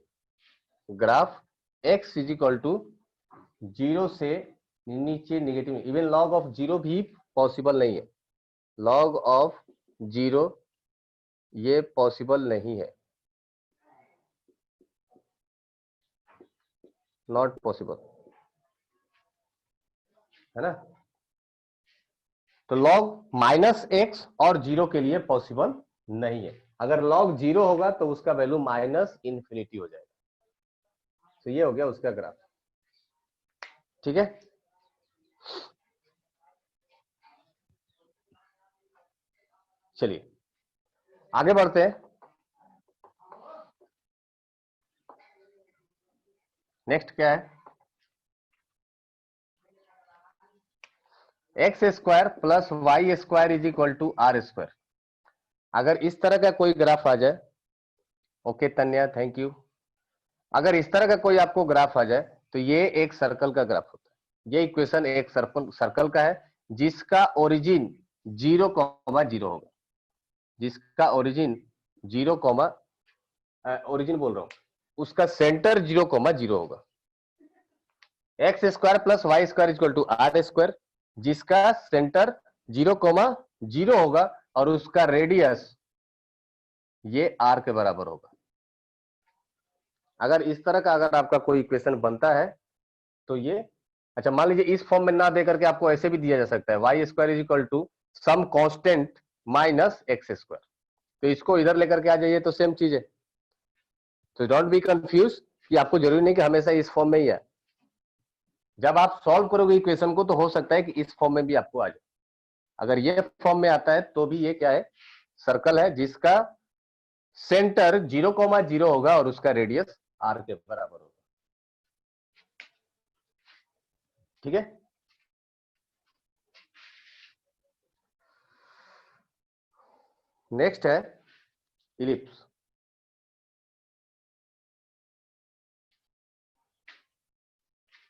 Graph x is equal to 0 से नीचे negative, even log of zero भी पॉसिबल नहीं है, लॉग ऑफ जीरो ये पॉसिबल नहीं है, नॉट पॉसिबल, है ना। तो log माइनस एक्स और जीरो के लिए पॉसिबल नहीं है। अगर log जीरो होगा तो उसका वैल्यू माइनस इंफिनिटी हो जाएगा। तो ये हो गया उसका ग्राफ, ठीक है। चलिए आगे बढ़ते हैं। नेक्स्ट क्या है, x square plus Y square is equal to are square. अगर इस तरह का कोई ग्राफ आ जाए, ओके तन्या थैंक यू, अगर इस तरह का कोई आपको ग्राफ आ जाए तो ये एक सर्कल का ग्राफ होता है। ये इक्वेशन एक सर्कल का है जिसका ओरिजिन 0,0 होगा, जिसका ओरिजिन 0, ओरिजिन बोल रहा हूं, उसका सेंटर 0,0 होगा। X square plus Y square equal to are square, जिसका सेंटर 0,0 होगा और उसका रेडियस ये आर के बराबर होगा। अगर इस तरह का अगर आपका कोई इक्वेशन बनता है तो ये, अच्छा मान लीजिए इस फॉर्म में ना दे करके आपको ऐसे भी दिया जा सकता है, y square is equal to some constant minus x square, तो इसको इधर लेकर के आ जाइए तो सेम चीज है। तो डोंट बी कंफ्यूज कि आपको जरूरी नहीं कि हमेशा इस फॉर्म में ही है। जब आप सॉल्व करोगे इक्वेशन को तो हो सकता है कि इस फॉर्म में भी आपको आ जाए। अगर ये फॉर्म में आता है तो भी ये क्या है, सर्कल है जिसका सेंटर 0,0 होगा और उसका रेडियस आर के बराबर होगा, ठीक है। नेक्स्ट है इलिप्स।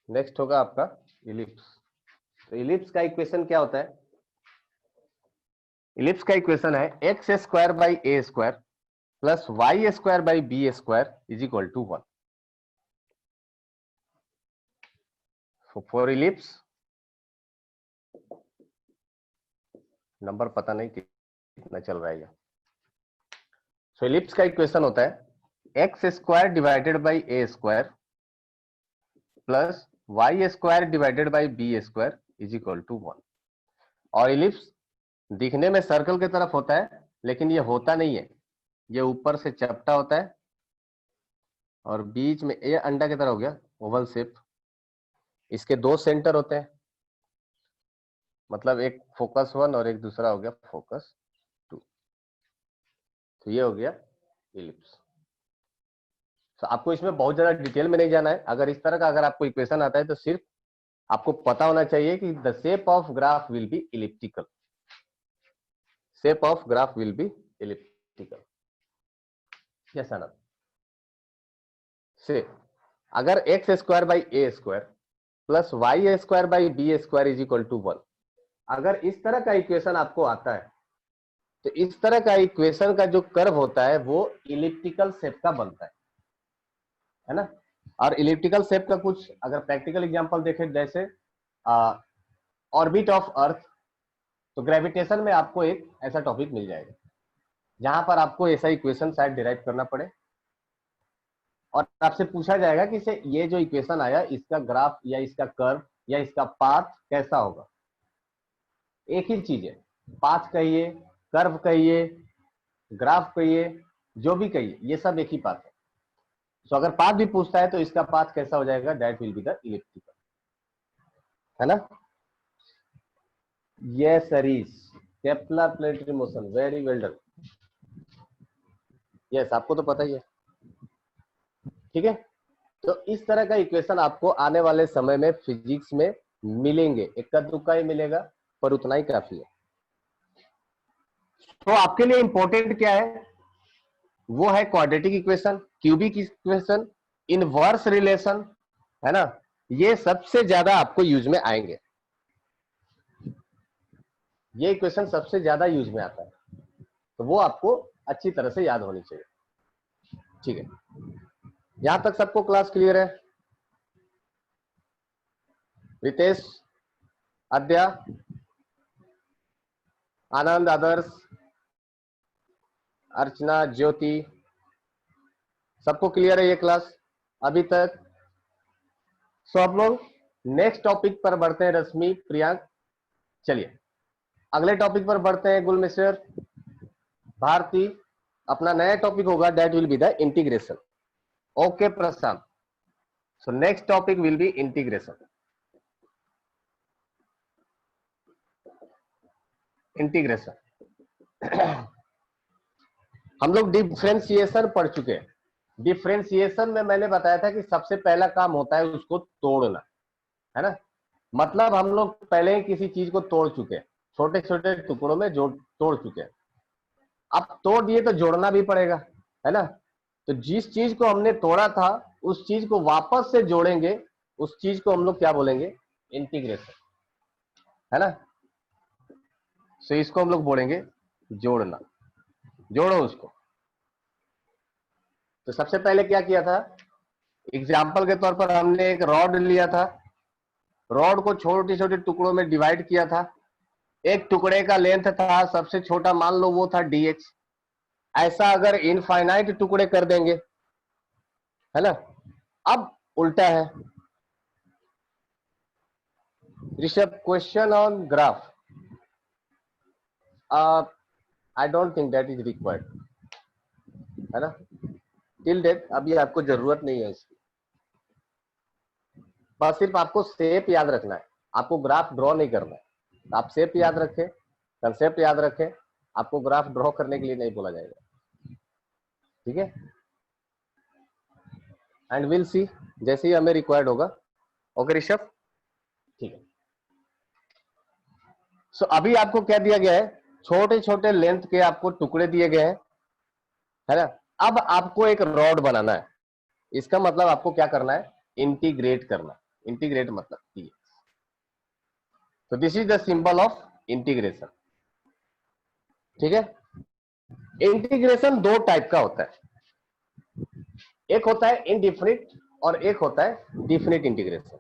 नेक्स्ट होगा आपका इलिप्स। तो इलिप्स का इक्वेशन क्या होता है, इलिप्स का इक्वेशन है x square by A square plus Y square by B square is equal to 1। For ellipse, number पता नहीं कितना चल रहा है। सो इलिप्स का इक्वेशन होता है x square divided by A square plus Y square divided by B square is equal to 1। और इलिप्स दिखने में सर्कल की तरफ होता है लेकिन ये होता नहीं है, ये ऊपर से चपटा होता है और बीच में ये अंडा की तरह हो गया ओवल शेप। इसके दो सेंटर होते हैं, मतलब एक फोकस 1 और एक दूसरा हो गया फोकस 2। तो ये हो गया इलिप्स। तो आपको इसमें बहुत ज्यादा डिटेल में नहीं जाना है। अगर इस तरह का अगर आपको इक्वेशन आता है तो सिर्फ आपको पता होना चाहिए कि the shape of graph will be elliptical, shape of graph will be elliptical. Yes Anand, से अगर X square by A square plus Y square by B square is equal to 1, अगर इस तरह का इक्वेशन आपको आता है तो इस तरह का इक्वेशन का जो कर्व होता है वो इलिप्टिकल शेप का बनता है ना। और इलिप्टिकल शेप का कुछ अगर प्रैक्टिकल एग्जांपल देखें, जैसे ऑर्बिट ऑफ अर्थ, तो ग्रेविटेशन में आपको एक ऐसा टॉपिक मिल जाएगा जहां पर आपको ऐसा इक्वेशन शायद डिराइव करना पड़े और आपसे पूछा जाएगा कि से ये जो इक्वेशन आया इसका ग्राफ या इसका कर्व या इसका पाथ कैसा होगा। एक ही चीज है, पाथ कहिए, कर्व कहिए, ग्राफ कहिए, जो भी कहिए, ये सब एक ही पाथ है। तो अगर पाथ भी पूछता है तो इसका पाथ कैसा हो जाएगा, that will be the elliptical, है ना। Yes Harish, Kepler planetary motion, very well done. Yes आपको तो पता ही है, ठीक है। तो इस तरह का इक्वेशन आपको आने वाले समय में फिजिक्स में मिलेंगे, इक्का दुक्का ही मिलेगा पर उतना ही काफी है। तो आपके लिए इंपॉर्टेंट क्या है, वो है quadratic equation, cubic equation, inverse relation, है ना। ये सबसे ज्यादा आपको यूज में आएंगे, ये इक्वेशन सबसे ज्यादा यूज में आता है, तो वो आपको अच्छी तरह से याद होनी चाहिए, ठीक है। यहां तक सबको क्लास क्लियर है? रितेश अद्या, आनंद, आदर्श, अर्चना, ज्योति, सबको क्लियर है ये क्लास अभी तक? सो आप लोग नेक्स्ट टॉपिक पर बढ़ते हैं। रश्मि, प्रियांक, चलिए अगले टॉपिक पर बढ़ते हैं। गुलमिश्र, भारती, अपना नया टॉपिक होगा that will be the integration. Okay Prashant, so next topic will be integration. Integration हम लोग डिफरेंशिएशन पढ़ चुके हैं। डिफरेंशिएशन में मैंने बताया था कि सबसे पहला काम होता है उसको तोड़ना, है ना। मतलब हम लोग पहले ही किसी चीज को तोड़ चुके हैं, छोटे छोटे टुकड़ों में तोड़ चुके हैं। अब तोड़ दिए तो जोड़ना भी पड़ेगा, है ना। तो जिस चीज को हमने तोड़ा था उस चीज को वापस से जोड़ेंगे, उस चीज को हम लोग क्या बोलेंगे? इंटीग्रेशन, है ना। सो इसको हम लोग बोलेंगे जोड़ना। जोड़ो उसको। तो सबसे पहले क्या किया था? एग्जाम्पल के तौर पर हमने एक रॉड लिया था, रॉड को छोटे छोटे टुकड़ों में डिवाइड किया था। एक टुकड़े का लेंथ था, सबसे छोटा मान लो वो था dh। ऐसा अगर इनफाइनाइट टुकड़े कर देंगे, है ना। अब उल्टा है। Rishabh, question on graph, I don't think that is required, है ना। टिल डेट अभी आपको जरूरत नहीं है इसकी। बस सिर्फ आपको शेप याद रखना है, आपको ग्राफ ड्रॉ नहीं करना है। आप शेप याद रखें, कंसेप्ट याद रखें, आपको ग्राफ ड्रॉ करने के लिए नहीं बोला जाएगा, ठीक है। एंड विल सी, जैसे ही हमें रिक्वायर्ड होगा। ओके ऋषभ, ठीक है। सो अभी आपको क्या दिया गया है? छोटे छोटे लेंथ के आपको टुकड़े दिए गए हैं, है ना। अब आपको एक रॉड बनाना है। इसका मतलब आपको क्या करना है? इंटीग्रेट करना। इंटीग्रेट मतलब ये। तो this is the symbol of integration, ठीक है। इंटीग्रेशन दो टाइप का होता है, एक होता है इनडिफिनिट और एक होता है definite integration.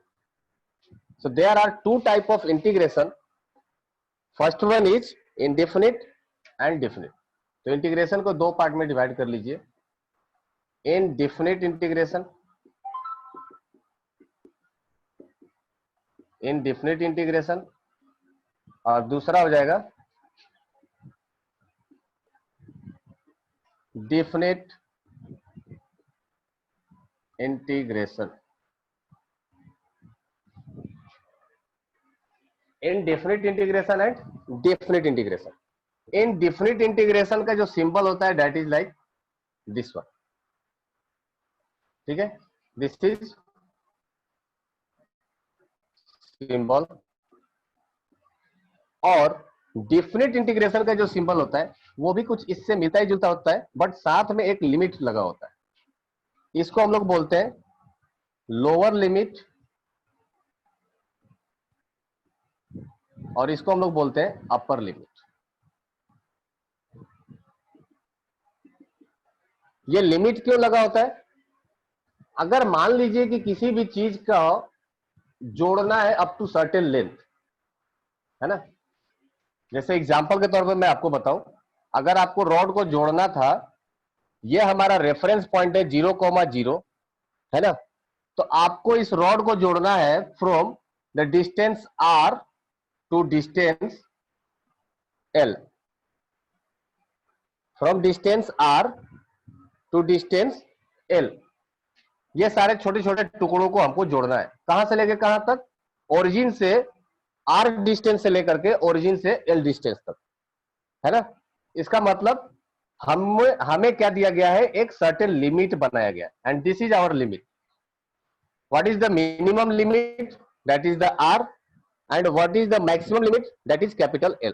So there are two type of integration. First one is indefinite and definite. तो इंटीग्रेशन को दो पार्ट में डिवाइड कर लीजिए, इनडिफिनिट इंटीग्रेशन, इनडिफिनिट इंटीग्रेशन, और दूसरा हो जाएगा definite integration. Indefinite integration and definite integration. Indefinite integration का जो सिंबल होता है that is like this one, ठीक है। This is symbol. और डेफिनिट इंटीग्रेशन का जो सिंबल होता है वो भी कुछ इससे मिलता ही जुलता होता है, बट साथ में एक लिमिट लगा होता है। इसको हम लोग बोलते हैं लोअर लिमिट, और इसको हम लोग बोलते हैं अपर लिमिट। ये लिमिट क्यों लगा होता है? अगर मान लीजिए कि किसी भी चीज का जोड़ना है अप टू सर्टेन लेंथ, है ना। जैसे एग्जांपल के तौर पर मैं आपको बताऊं, अगर आपको रॉड को जोड़ना था, ये हमारा रेफरेंस पॉइंट है 0,0, है ना। तो आपको इस रॉड को जोड़ना है from the distance r to distance l, from distance r to distance l। ये सारे छोटे छोटे टुकड़ों को हमको जोड़ना है। कहां से लेके कहां तक? ओरिजिन से r डिस्टेंस से लेकर के ओरिजिन से l डिस्टेंस तक, है ना। इसका मतलब हमें क्या दिया गया है? एक सर्टेन लिमिट बनाया गया, and this is our limit. What is the minimum limit? That is the r, and what is the maximum limit? That is capital L,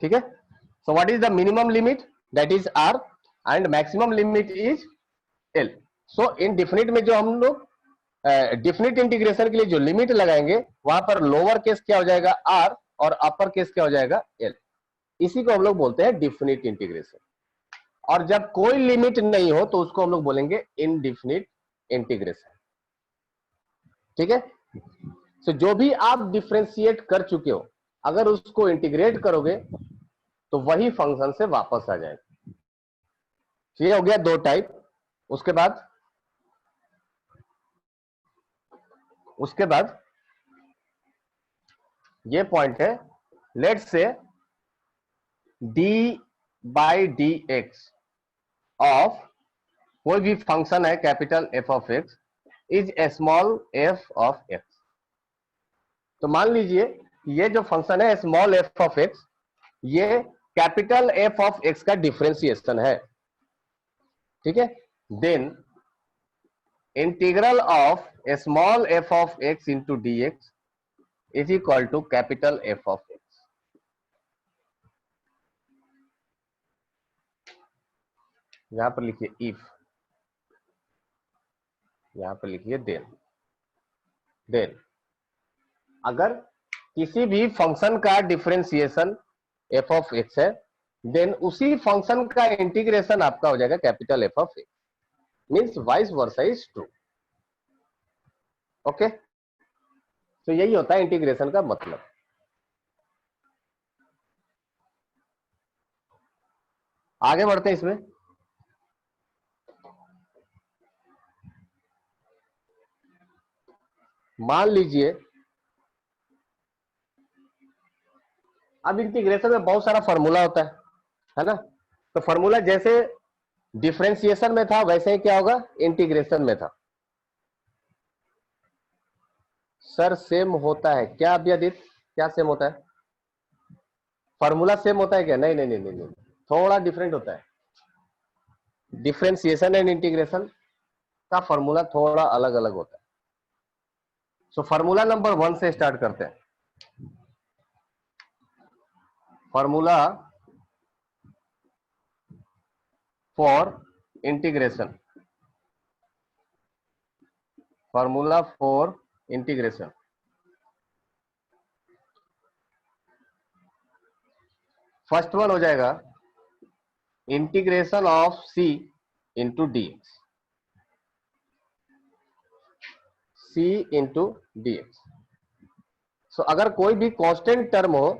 ठीक है। So what is the minimum limit? That is r, and maximum limit is L। So indefinite में जो हम लोग डिफिनिट इंटीग्रेशन के लिए जो लिमिट लगाएंगे वहां पर लोअर केस क्या हो जाएगा? r, और अपर केस क्या हो जाएगा? L। इसी को हम लोग बोलते हैं डिफिनिट इंटीग्रेशन। और जब कोई लिमिट नहीं हो तो उसको हम लोग बोलेंगे इनडिफिनिट इंटीग्रेशन। ठीक है। तो जो भी आप डिफरेंशिएट कर चुके हो, अगर उसको इंटीग्रेट करोगे तो वही फंक्शन से वापस आ जाएगा। ये हो गया दो टाइप। उसके बाद ये पॉइंट है, let's say d by D x of कोई भी फंक्शन है capital f of x is small f of x. तो मान लीजिए ये जो फंक्शन है स्मॉल एफ ऑफ एक्स, ये कैपिटल एफ ऑफ एक्स का डिफरेंशिएशन है, ठीक है। Then integral of small f of x into D x is equal to capital f of x. यहां पर लिखिए इफ, यहां पर लिखिए देन अगर किसी भी फंक्शन का डिफरेंशिएशन एफ ऑफ एक्स है, देन उसी फंक्शन का इंटीग्रेशन आपका हो जाएगा capital f of x, means vice versa is true. Okay, तो यही होता है इंटीग्रेशन का मतलब। आगे बढ़ते हैं इसमें। मान लीजिए अब इंटीग्रेशन में बहुत सारा फॉर्मूला होता है ना। तो फॉर्मूला जैसे डिफरेंशिएशन में था वैसे ही क्या होगा इंटीग्रेशन में था। सर सेम होता है क्या अभ्यादित, क्या सेम होता है? फॉर्मूला सेम होता है क्या? नहीं नहीं नहीं नहीं, नहीं। थोड़ा डिफरेंट होता है। डिफरेंशिएशन एंड इंटीग्रेशन का फॉर्मूला थोड़ा अलग अलग होता है। सो फॉर्मूला नंबर 1 से स्टार्ट करते हैं। Formula for integration, formula for integration. First one हो जाएगा integration of C into D X, C into D X. So अगर कोई भी कांस्टेंट टर्म हो,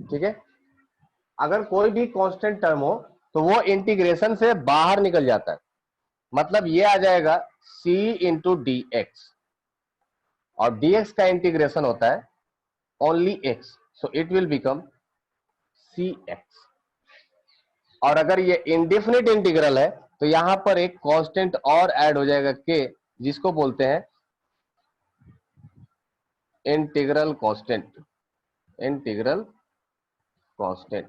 ठीक है, अगर कोई भी कांस्टेंट टर्म हो तो वो इंटीग्रेशन से बाहर निकल जाता है। मतलब ये आ जाएगा c इंटू डी एक्स, और dx का इंटीग्रेशन होता है only x, so it will become cx। और अगर ये इंडेफिनिट इंटीग्रल है तो यहां पर एक कांस्टेंट और ऐड हो जाएगा k, जिसको बोलते हैं इंटीग्रल कांस्टेंट। इंटीग्रल कांस्टेंट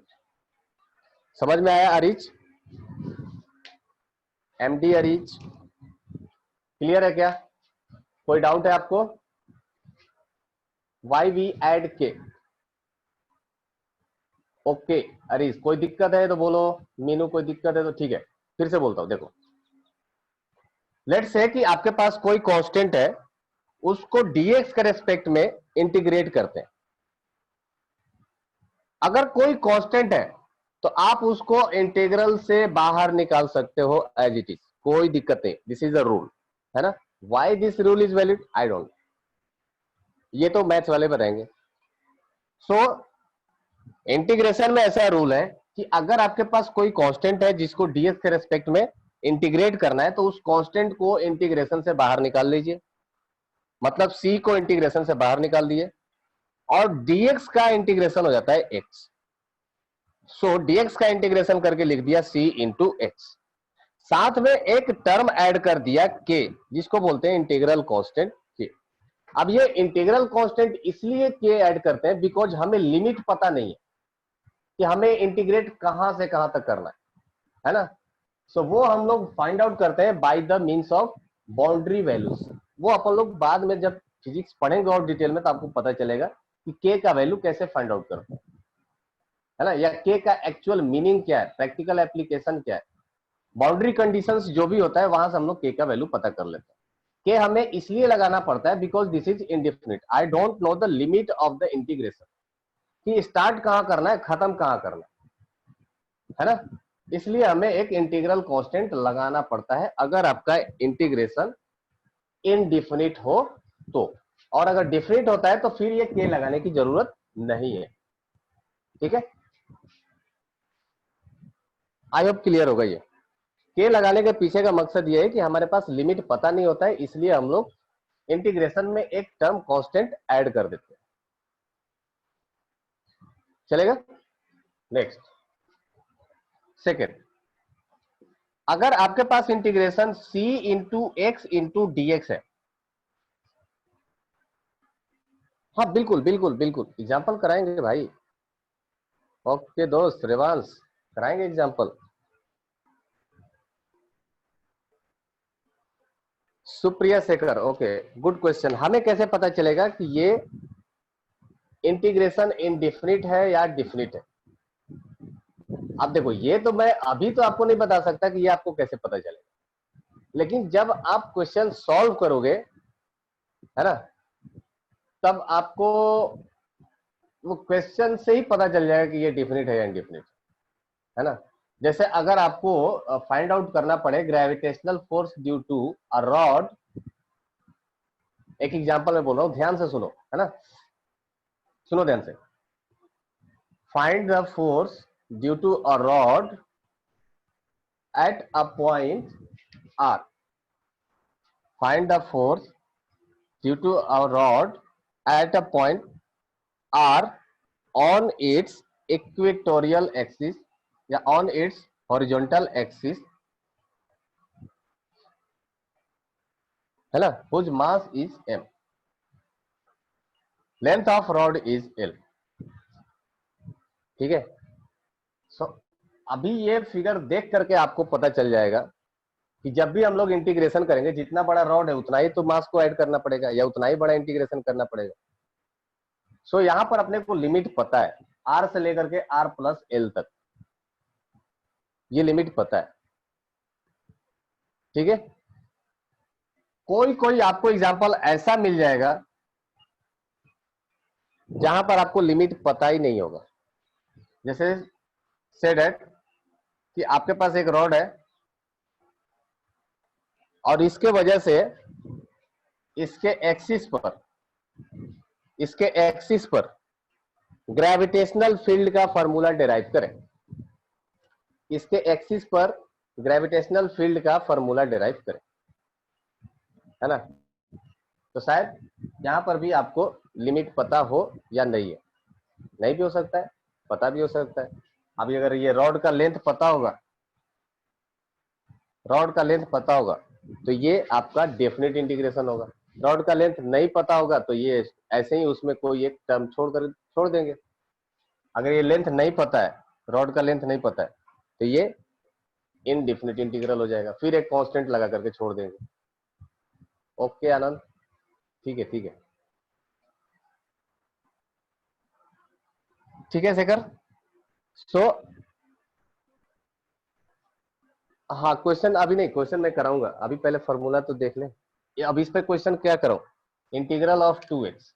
समझ में आया अरीज? एमडी अरीज क्लियर है क्या? कोई डाउट है आपको? वाई वी एड के, ओके अरीज कोई दिक्कत है तो बोलो। मीनू कोई दिक्कत है तो ठीक है, फिर से बोलता हूं। देखो लेट्स से कि आपके पास कोई कांस्टेंट है, उसको dx के रेस्पेक्ट में इंटीग्रेट करते हैं। अगर कोई कांस्टेंट है तो आप उसको इंटीग्रल से बाहर निकाल सकते हो एज इट इज, कोई दिक्कत नहीं। दिस इज अ रूल, है ना। Why this rule is valid I don't, ये तो मैथ्स वाले बताएंगे। सो इंटीग्रेशन में ऐसा रूल है कि अगर आपके पास कोई कांस्टेंट है जिसको dx के रेस्पेक्ट में इंटीग्रेट करना है, तो उस कांस्टेंट को इंटीग्रेशन से बाहर निकाल लीजिए। मतलब c को इंटीग्रेशन से बाहर निकाल दिए और dx का इंटीग्रेशन हो जाता है x। सो dx का इंटीग्रेशन करके लिख दिया c इंटू एक्स, साथ में एक टर्म ऐड कर दिया k, जिसको बोलते हैं इंटीग्रल कांस्टेंट k। अब ये इंटीग्रल कांस्टेंट इसलिए k ऐड करते हैं बिकॉज हमें लिमिट पता नहीं है कि हमें इंटीग्रेट कहां से कहां तक करना है ना। सो वो हम लोग फाइंड आउट करते हैं by the means of boundary values. वो अपन लोग बाद में जब फिजिक्स पढ़ेंगे और डिटेल में तो आपको पता चलेगा कि k का वैल्यू कैसे फाइंड आउट करते हैं, है ना, या k का एक्चुअल मीनिंग क्या है, प्रैक्टिकल एप्लीकेशन क्या है। बाउंड्री कंडीशंस जो भी होता है वहां से हम लोग k का वैल्यू पता कर लेते हैं। k हमें इसलिए लगाना पड़ता है because this is indefinite, I don't know the limit of the integration, कि स्टार्ट कहाँ करना है, खत्म कहाँ करना है ना। इसलिए हमें एक इंटीग्रल कांस्टेंट लगाना पड़ता है अगर आपका इंटीग्रेशन इनडिफिनिट हो तो, और अगर डिफिनिट होता है तो फिर ये के लगाने की जरूरत नहीं है। ठीक है, आई होप क्लियर होगा। ये के लगाने के पीछे का मकसद ये है कि हमारे पास लिमिट पता नहीं होता है, इसलिए हम लोग इंटीग्रेशन में एक टर्म कांस्टेंट ऐड कर देते हैं। चलेगा। नेक्स्ट, सेकेंड, अगर आपके पास integration c into X into D x है, हाँ बिल्कुल बिल्कुल बिल्कुल, एग्जाम्पल कराएंगे भाई। ओके दोस्त रेवांश, कराएंगे example. Supriya Shekhar, okay good question. हमें कैसे पता चलेगा कि ये इंटीग्रेशन इनडिफिनिट है या डिफिनिट है? अब देखो, ये तो मैं अभी तो आपको नहीं बता सकता कि ये आपको कैसे पता चलेगा, लेकिन जब आप क्वेश्चन सॉल्व करोगे, है ना, तब आपको वो क्वेश्चन से ही पता चल जाएगा कि ये डिफिनिट है या इनडिफिनिट, है ना। जैसे अगर आपको फाइंड आउट करना पड़े gravitational force due to a rod, एक एग्जांपल मैं बोल रहा हूं, ध्यान से सुनो, है ना, सुनो ध्यान से। Find the force due to a rod at a point r, find the force due to a rod at a point r on its equatorial axis या on its horizontal axis, है ना, whose mass is m, length of rod is l। ठीक है, सो अभी ये फिगर देख करके आपको पता चल जाएगा कि जब भी हम लोग इंटीग्रेशन करेंगे, जितना बड़ा रॉड है उतना ही तो मास को ऐड करना पड़ेगा या उतना ही बड़ा इंटीग्रेशन करना पड़ेगा। सो यहां पर अपने को लिमिट पता है, r से लेकर के r प्लस l तक, ये लिमिट पता है। ठीक है, कोई कोई आपको एग्जांपल ऐसा मिल जाएगा जहां पर आपको लिमिट पता ही नहीं होगा। जैसे से डेट कि आपके पास एक रॉड है और इसके वजह से इसके एक्सिस पर ग्रेविटेशनल फील्ड का फॉर्मूला डिराइव करें, इसके एक्सिस पर ग्रेविटेशनल फील्ड का फॉर्मूला डिराइव करें, है ना। तो शायद यहां पर भी आपको लिमिट पता हो या नहीं है, नहीं भी हो सकता है, पता भी हो सकता है। अभी अगर ये रॉड का लेंथ पता होगा, रॉड का लेंथ पता होगा तो ये आपका डेफिनेट इंटीग्रेशन होगा। रॉड का लेंथ नहीं पता होगा तो ये ऐसे ही उसमें कोई एक टर्म छोड़ देंगे। अगर ये लेंथ नहीं पता है, रॉड का लेंथ नहीं पता है, तो ये इनडिफिनिट इंटीग्रल हो जाएगा, फिर एक कांस्टेंट लगा करके छोड़ देंगे। ओके आनंद, ठीक है ठीक है ठीक है शेखर। सो हाँ, क्वेश्चन अभी नहीं, क्वेश्चन मैं कराऊंगा, अभी पहले फॉर्मूला तो देख लें। अब इस पे क्वेश्चन क्या करो, integral of 2x,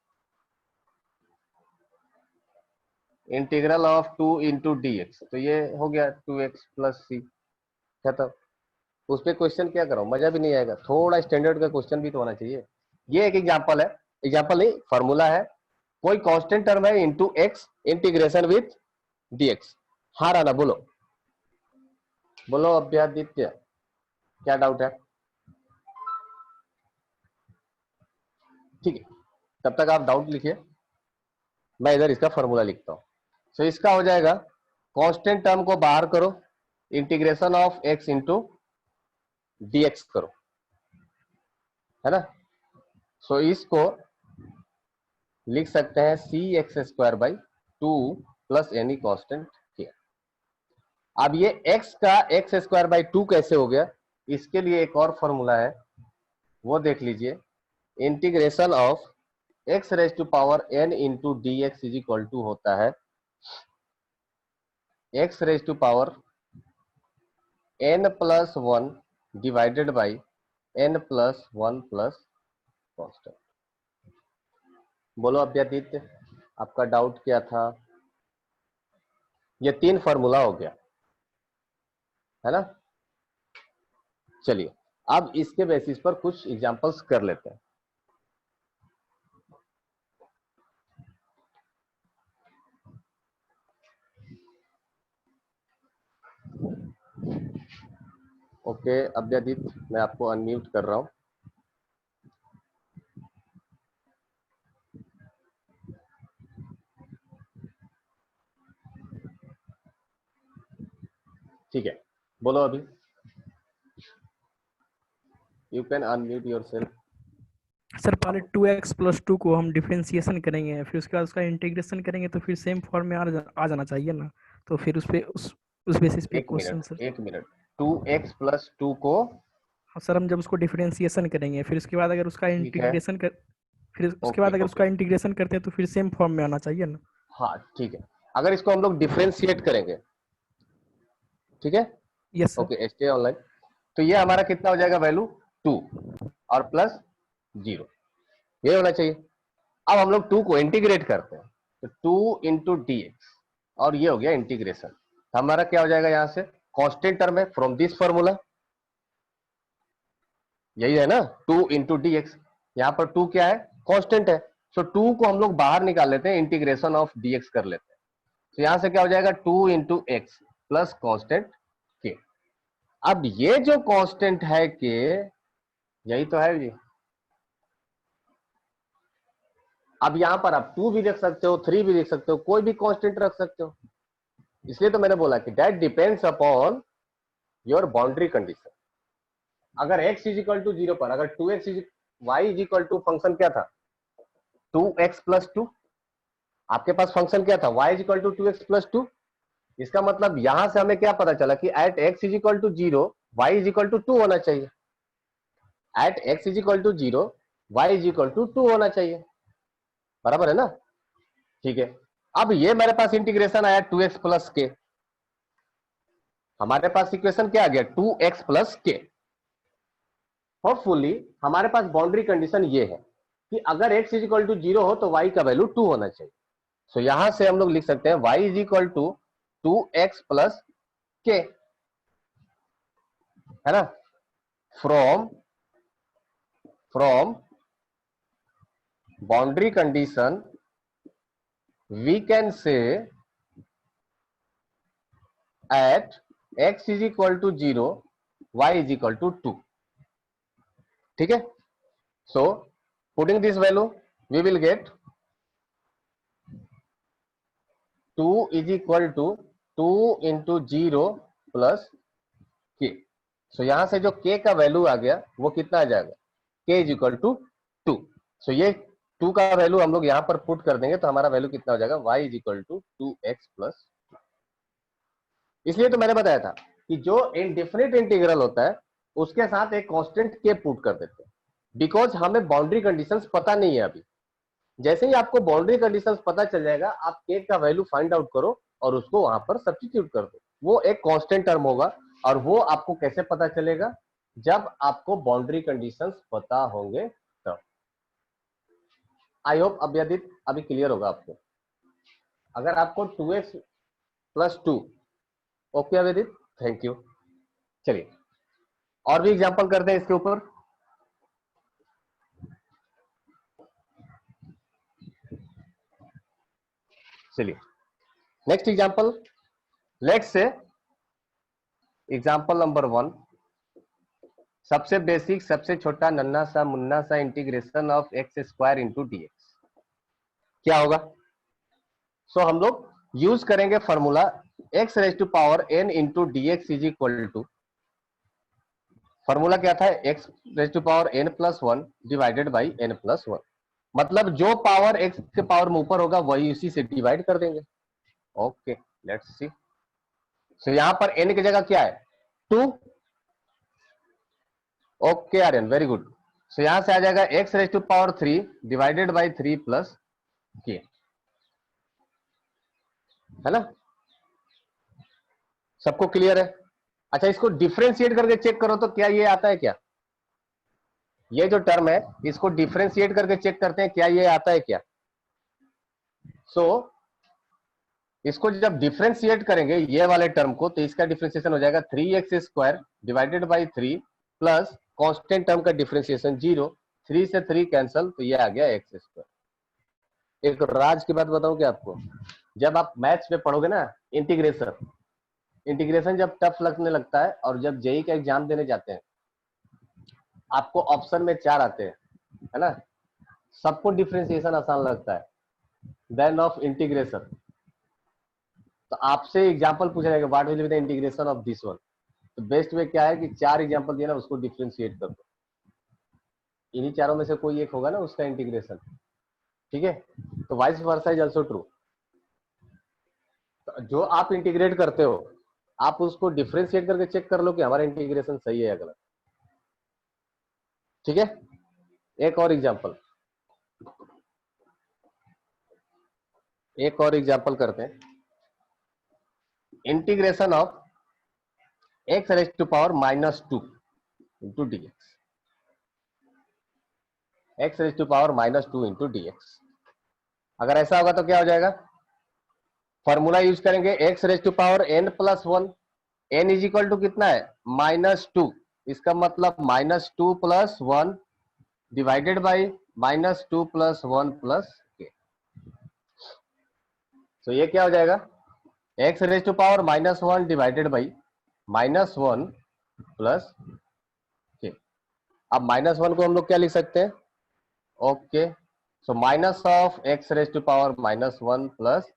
integral of 2 into D x, तो ये हो गया 2x प्लस सी, खत्म। उस पे क्वेश्चन क्या करो, मजा भी नहीं आएगा, थोड़ा स्टैंडर्ड का क्वेश्चन भी तो होना चाहिए। ये एक एग्जांपल है, एग्जांपल नहीं फॉर्मूला है, कोई कांस्टेंट टर्म है into x integration with dx. हाँ राना बोलो, बोलो अभ्यादित्य, क्या डाउट है? ठीक है, तब तक आप डाउट लिखिए, मैं इधर इसका फॉर्मूला लिखता हूं। सो इसका हो जाएगा, कांस्टेंट टर्म को बाहर करो, integration of x into D X करो, है ना। सो इसको लिख सकते हैं C X square by 2 plus any constant here. अब ये x का एक्स स्क्वायर बाई 2 कैसे हो गया, इसके लिए एक और फॉर्मूला है, वो देख लीजिए। Integration of x raise to power n into D x is equal to होता है x raise to power n plus 1 divided by n plus 1 plus constant. बोलो अभ्यादित्य, आपका डाउट क्या था? ये 3 फॉर्मूला हो गया, है ना। चलिए अब इसके बेसिस पर कुछ एग्जांपल्स कर लेते हैं। ओके अभ्यादित, मैं आपको अनम्यूट कर रहा हूं। ठीक है, बोलो अभी, you can unmute yourself. Sir पहले 2x+2 को हम डिफरेंशिएशन करेंगे, फिर उसके बाद उसका इंटीग्रेशन करेंगे, तो फिर सेम फॉर्म में आ जाना चाहिए ना। तो फिर उस बेसिस पे क्वेश्चन सर। एक मिनट, 2x+2 को, हाँ सर, हम जब उसको डिफरेंशिएशन करेंगे, फिर उसके बाद अगर उसका ठीक है, इंटीग्रेशन कर फिर उसके बाद ओके अगर ओके, उसका इंटीग्रेशन करते हैं तो फिर सेम फॉर्म में आना चाहिए ना। हाँ ठीक है। अगर इसको हम लोग डिफरेंशिएट करेंगे, ठीक है, yes sir. Okay stay online, तो ये हमारा कितना हो जाएगा वैल्यू 2 और प्लस 0, ये होना चाहिए। अब हम लोग 2 को इंटीग्रेट करते हैं, तो 2 इंटू डी एक्स, और ये हो गया इंटीग्रेशन। हमारा क्या हो जाएगा यहां से, कांस्टेंट टर्म है फ्रॉम दिस फॉर्मूला, यही है ना, 2 इंटू डी एक्स। यहाँ पर 2 क्या है, कांस्टेंट है, सो 2 को हम लोग बाहर निकाल लेते हैं, इंटीग्रेशन ऑफ डी एक्स कर लेते हैं। तो यहां से क्या हो जाएगा, 2 इंटू एक्स प्लस कॉन्स्टेंट के। अब ये जो कांस्टेंट है के, यही तो है जी। अब यहां पर आप 2 भी लिख सकते हो, 3 भी लिख सकते हो, कोई भी कांस्टेंट रख सकते हो। इसलिए तो मैंने बोला कि that depends upon your boundary condition. अगर x इज इक्वल टू 0 पर, अगर 2x y is equal to function क्या था, 2x+2, आपके पास फंक्शन क्या था, y is equal to 2x+2। इसका मतलब यहां से हमें क्या पता चला कि at x is equal to 0 y is equal to 2 होना चाहिए। At x is equal to 0 y is equal to 2 होना चाहिए, बराबर है ना। ठीक है, अब ये मेरे पास इंटीग्रेशन आया 2x प्लस के, हमारे पास इक्वेशन क्या आ गया 2x प्लस के। होपफुली हमारे पास बाउंड्री कंडीशन ये है कि अगर x इज इक्वल टू 0 हो तो y का वैल्यू 2 होना चाहिए। सो यहां से हम लोग लिख सकते हैं y is equal to 2x plus k, है ना। From boundary condition we can say at x is equal to 0 y is equal to 2, ठीक है। So putting this value we will get 2 is equal to 2 into 0 plus के। सो यहां से जो k का वैल्यू आ गया वो कितना आ जाएगा, k इज इक्वल टू 2। सो ये 2 का वैल्यू हम लोग यहां पर पुट कर देंगे तो हमारा वैल्यू कितना हो जाएगा, y is equal to 2x plus. इसलिए तो मैंने बताया था कि जो इनडिफिनिट इंटीग्रल होता है उसके साथ एक कांस्टेंट के पुट कर देते हैं, बिकॉज हमें बाउंड्री कंडीशंस पता नहीं है अभी। जैसे ही आपको बाउंड्री कंडीशंस पता चल जाएगा, आप के का वैल्यू फाइंड आउट करो और उसको वहां पर सब्स्टिट्यूट कर दो, वो एक कांस्टेंट टर्म होगा। और वो आपको कैसे पता चलेगा, जब आपको बाउंड्री कंडीशंस पता होंगे तब। आई होप अभ्यादित अभी क्लियर होगा आपको। अगर आपको 2x+2, ओके अभ्यादित, थैंक यू। चलिए और भी एग्जांपल करते हैं इसके ऊपर। चलिए next example, let's say example number 1, सबसे बेसिक, सबसे छोटा नन्ना सा मुन्ना सा integration of x² into D x क्या होगा। सो हम लोग यूज करेंगे formula x⁻n into D x is equal to, formula क्या था, x⁻n+1 डिवाइडेड बाई n+1। मतलब जो पावर x के पावर में ऊपर होगा वही उसी से डिवाइड कर देंगे। Okay let's see. सो यहां पर n की जगह क्या है 2। Okay Aryan very good. So यहां से आ जाएगा x⁻3 divided by 3 plus k, है ना। सबको क्लियर है। अच्छा इसको डिफरेंशिएट करके चेक करो तो क्या ये आता है क्या, ये जो टर्म है इसको डिफरेंशिएट करके चेक करते हैं क्या ये आता है क्या। सो इसको जब डिफ्रेंशिएट करेंगे ये वाले टर्म को, तो इसका डिफ्रेंशिएशन हो जाएगा 3x² divided by 3 plus constant term का डिफ्रेंशिएशन 0, 3 से 3 कैंसल, तो ये आ गया x²। एक राज की बात बताऊं क्या आपको, जब आप मैथ्स में पढ़ोगे ना इंटीग्रेशन, इंटीग्रेशन जब टफ लगने लगता है और जब जेई का एग्जाम देने जाते हैं, आपको ऑप्शन में 4 आते हैं, है ना, सबको डिफ्रेंशिएशन आसान लगता है देन ऑफ इंटीग्रेशन। तो आपसे एग्जांपल पूछा जाएगा what will be the integration of this one, तो बेस्ट वे क्या है कि 4 एग्जांपल दिया ना, उसको डिफ्रेंशिएट कर दो, इन्हीं चारों में से कोई एक होगा ना उसका इंटीग्रेशन, ठीक है। तो vice versa is also true, जो आप इंटीग्रेट करते हो आप उसको डिफ्रेंशिएट करके चेक कर लो कि हमारा इंटीग्रेशन सही है या गलत, ठीक है। एक और एग्जांपल करते हैं, integration of x raise to power -2 into dx, x raise to power -2 into dx। अगर ऐसा होगा तो क्या हो जाएगा, फॉर्मूला यूज करेंगे x raise to power n+1, n is equal to कितना है -2, इसका मतलब -2 + 1 डिवाइडेड बाई -2 + 1 + k। तो ये क्या हो जाएगा, x raise to power -1 divided by -1 plus k। अब -1 को हम लोग क्या लिख सकते हैं, okay, so minus of x raise to power -1 plus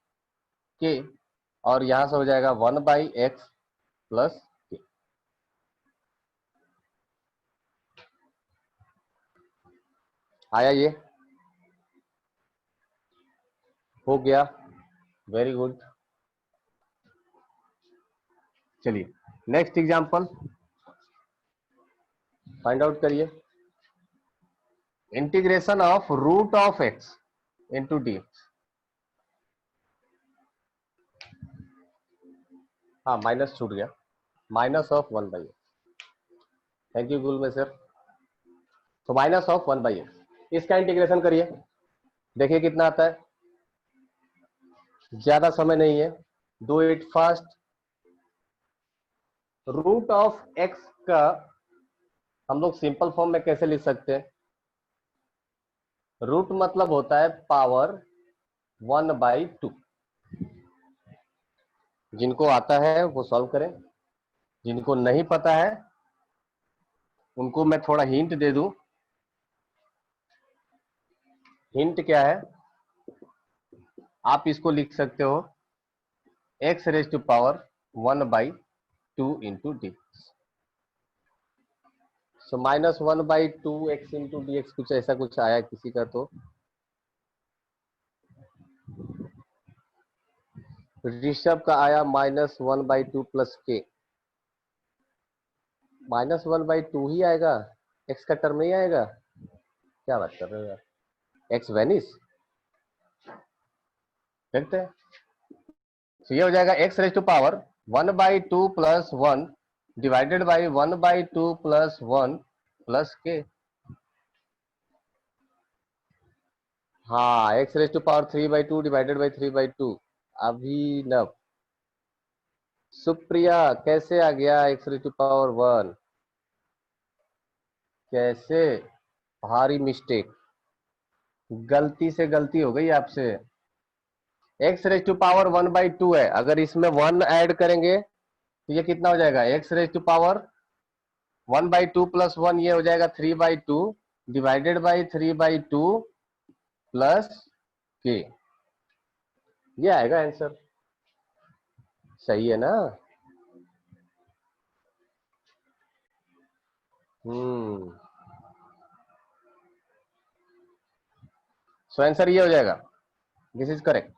k, और यहां से हो जाएगा 1/x प्लस k। आया, ये हो गया, वेरी गुड। चलिए नेक्स्ट एग्जांपल फाइंड आउट करिए, integration of root of x into dx। हाँ माइनस छूट गया, minus of 1/x, thank you गुल में सर। तो माइनस ऑफ 1/x, इसका इंटीग्रेशन करिए, देखिए कितना आता है, ज्यादा समय नहीं है, do it fast. Root of x का हम लोग सिंपल फॉर्म में कैसे लिख सकते हैं, रूट मतलब होता है पावर 1/2। जिनको आता है वो सॉल्व करें, जिनको नहीं पता है उनको मैं थोड़ा हिंट दे दूं। हिंट क्या है, आप इसको लिख सकते हो x raise to power 1/2 into d. So -1/2 x into D x, कुछ ऐसा कुछ आया किसी का, तो ऋषभ का आया -1/2 प्लस k, -1/2 ही आएगा, x का टर्म नहीं आएगा, क्या बात कर रहे हो यार, x वेनिस, देखते हैं। तो ये हो जाएगा x raise to power 1/2 plus 1 divided by 1/2 plus 1 plus k। हाँ, x raise to power 3/2 divided by 3/2। Abhinav, Supriya कैसे आ गया x रेज टू पावर 1, कैसे, भारी मिस्टेक, गलती से गलती हो गई आपसे। x रेज टू पावर 1/2 है, अगर इसमें 1 ऐड करेंगे तो ये कितना हो जाएगा, x raise to power 1/2 plus 1, ये हो जाएगा 3/2 डिवाइडेड बाई 3/2 प्लस k। ये आएगा आंसर, सही है ना। सो आंसर ये हो जाएगा, दिस इज करेक्ट।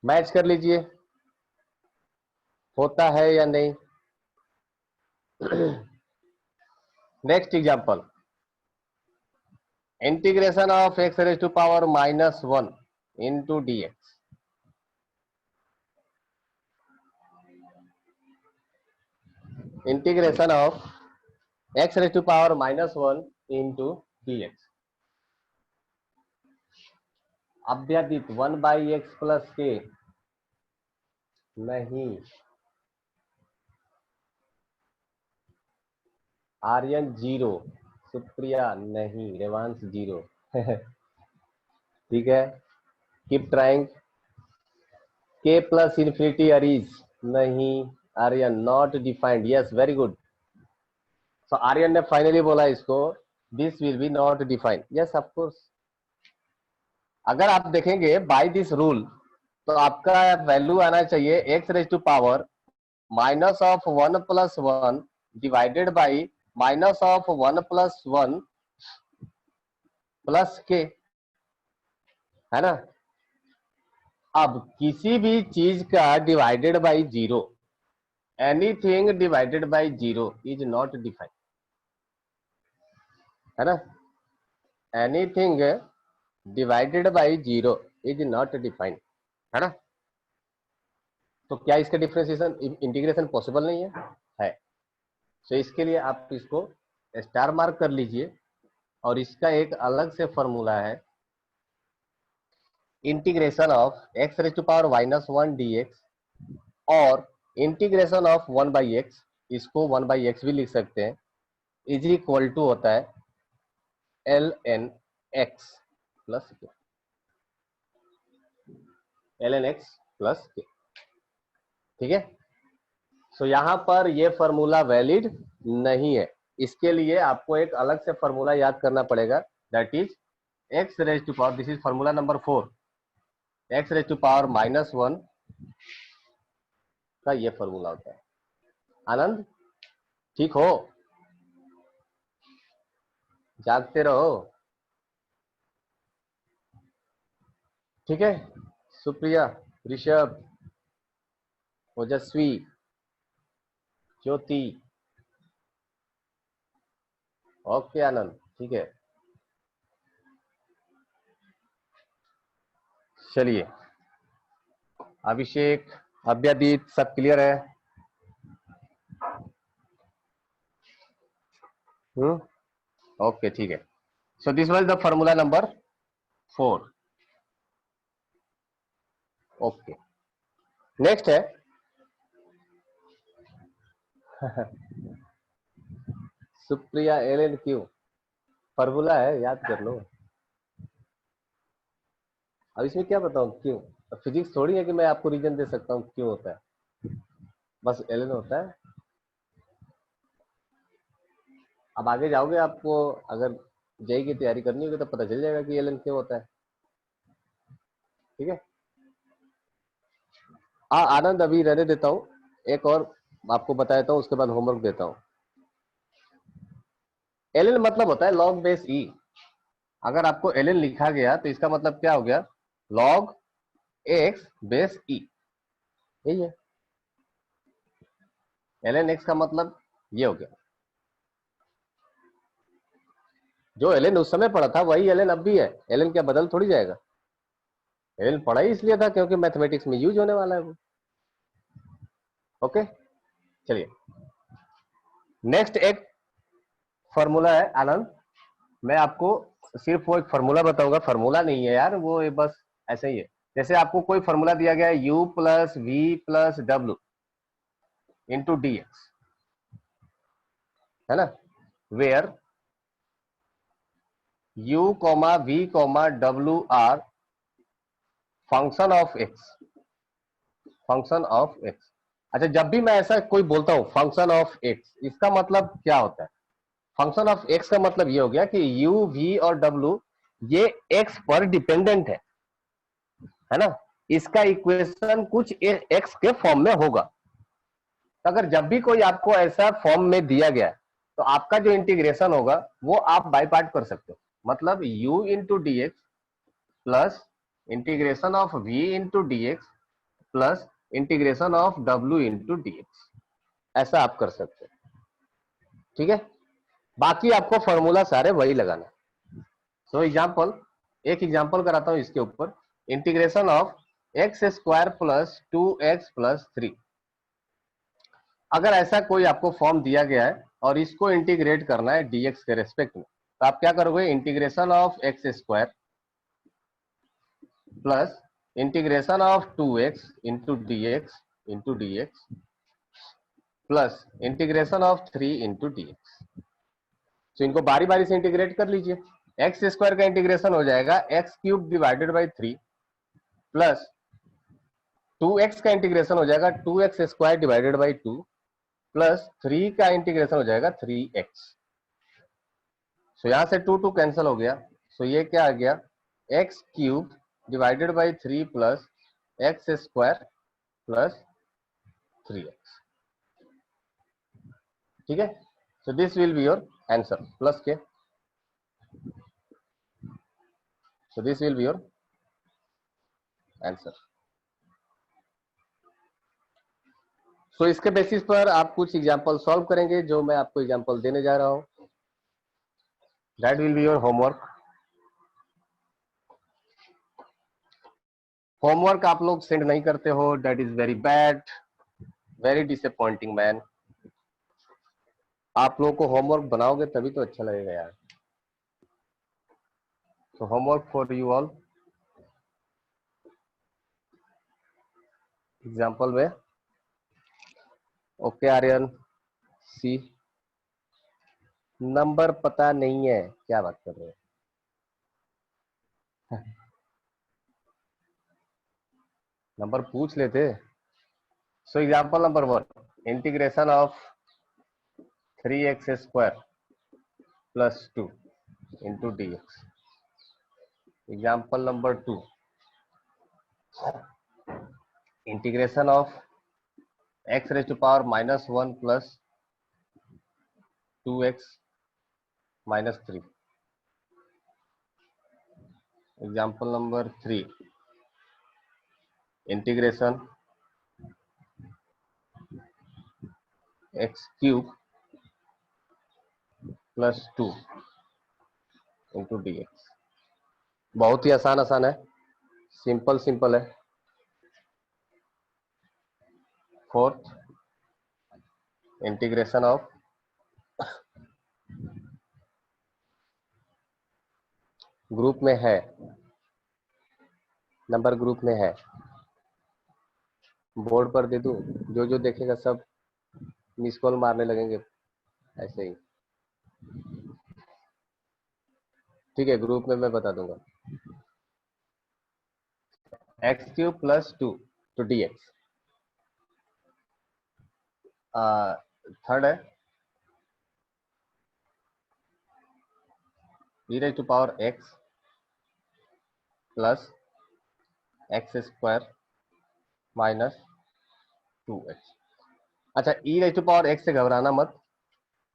मैच कर लीजिए होता है या नहीं। Next example, integration of x raise to power -1 into dx। Integration of x raise to power -1 into dx। Abhyadit 1/x plus k नहीं, आर्यन 0, सुप्रिया नहीं, रेवांश 0 ठीक है, keep trying. K plus infinity arise नहीं, Aryan not defined, yes very good. So Aryan ने फाइनली बोला इसको, this will be not defined, yes of course. अगर आप देखेंगे बाय दिस रूल तो आपका वैल्यू आना चाहिए x raise to power minus of 1 plus 1 divided by minus of 1 plus 1 plus k, है ना। अब किसी भी चीज का divided by 0, anything divided by 0 is not defined, है ना। Anything divided by 0 is not defined, है ना। तो क्या इसका डिफरेंशिएशन इंटीग्रेशन पॉसिबल नहीं है? तो इसके लिए आप इसको स्टार मार्क कर लीजिए, और इसका एक अलग से फॉर्मूला है, integration of x raise to power minus 1 dx और इंटीग्रेशन ऑफ 1/x, इसको 1/x भी लिख सकते हैं, इज इक्वल टू होता है ln x प्लस के, ln x प्लस के, ठीक है। सो यहां पर ये फॉर्मूला वैलिड नहीं है, इसके लिए आपको एक अलग से फॉर्मूला याद करना पड़ेगा, that is x raise to power, this is formula number 4, x raise to power minus 1 का ये फॉर्मूला होता है। आनंद ठीक हो, जागते रहो, ठीक है। सुप्रिया, ऋषभ, ओजस्वी, ज्योति, ओके आनंद, ठीक है। चलिए, अभिषेक, अभ्यादीत, सब क्लियर है? ओके, ठीक है। So this was the formula number 4। Okay, next है सुप्रिया, एल क्यू फॉर्मूला है, याद कर लो। अब इसमें क्या बताऊं क्यों, फिजिक्स थोड़ी है कि मैं आपको रीजन दे सकता हूँ क्यों होता है, बस एल होता है। अब आगे जाओगे, आपको अगर जेई की तैयारी करनी होगी तो पता चल जाएगा कि एल क्यों होता है, ठीक है। आनंद अभी रहने देता हूँ, एक और आपको बता देता हूँ, उसके बाद होमवर्क देता हूँ। एल मतलब होता है लॉग बेस ई। अगर आपको एल लिखा गया तो इसका मतलब क्या हो गया, लॉग एक्स बेस ई, यही है। एल एक्स का मतलब ये हो गया, जो एल उस समय पढ़ा था वही एल अब भी है, एल क्या बदल थोड़ी जाएगा। एल पढ़ा ही इसलिए था क्योंकि मैथमेटिक्स में यूज होने वाला है वो। ओके, चलिए नेक्स्ट एक फॉर्मूला है आनंद, मैं आपको सिर्फ वो एक फॉर्मूला बताऊंगा, फॉर्मूला नहीं है यार वो, बस ऐसे ही है। जैसे आपको कोई फॉर्मूला दिया गया है u प्लस वी प्लस डब्ल्यू इंटू डी एक्स, है ना, where u comma v comma डब्ल्यू are function of x, function of x. अच्छा, जब भी मैं ऐसा कोई बोलता हूं फंक्शन ऑफ एक्स, इसका मतलब क्या होता है, फंक्शन ऑफ एक्स का मतलब ये हो गया कि u v और w ये x पर डिपेंडेंट है ना, इसका इक्वेशन कुछ x के फॉर्म में होगा। तो अगर जब भी कोई आपको ऐसा फॉर्म में दिया गया है तो आपका जो इंटीग्रेशन होगा वो आप बाय पार्ट कर सकते हो, मतलब u into D x plus integration of v into D x plus integration of w into D x, ऐसा आप कर सकते हो, ठीक है। बाकी आपको फॉर्मूला सारे वही लगाना। सो एग्जाम्पल, एक एग्जाम्पल कराता हूं इसके ऊपर, integration of x square plus 2x plus 3। अगर ऐसा कोई आपको फॉर्म दिया गया है और इसको इंटीग्रेट करना है dx के रेस्पेक्ट में, तो आप क्या करोगे, integration of x square plus integration of 2x into D x plus integration of 3 into D x. तो इनको बारी बारी से इंटीग्रेट कर लीजिए। एक्स स्क्वायर का इंटीग्रेशन हो जाएगा x cube divided by 3 plus 2x का इंटीग्रेशन हो जाएगा 2x square divided by 2 plus 3 का इंटीग्रेशन हो जाएगा 3x। सो यहां से 2 कैंसिल हो गया। सो ये क्या आ गया X cube divided by 3 plus x square plus 3x। ठीक है, so this will be your answer plus के। So this will be your answer. So इसके बेसिस पर आप कुछ एग्जांपल सॉल्व करेंगे जो मैं आपको एग्जांपल देने जा रहा हूं। That will be your homework. Homework आप लोग सेंड नहीं करते हो, that is very bad, very disappointing man. आप लोगों को होमवर्क बनाओगे तभी तो अच्छा लगेगा यार। तो homework for you all. Example में ओके आर्यन सी, नंबर पता नहीं है, क्या बात कर रहे हो? नंबर पूछ लेते। So example number 1, integration of 3x square plus 2 into D x. Example number 2, integration of x raise to power -1 plus 2x minus 3। Example number 3, integration x cube plus 2 into D x. बहुत ही आसान आसान है, सिंपल सिंपल है। फोर्थ, इंटीग्रेशन ऑफ ग्रुप में है, नंबर ग्रुप में है, बोर्ड पर दे दूं, जो जो देखेगा सब मिस कॉल मारने लगेंगे ऐसे ही। ठीक है, ग्रुप में मैं बता दूंगा। X cube plus 2 to d x. Third है e raised to power x plus x square minus 2x। अच्छा, e raised to power x से घबराना मत,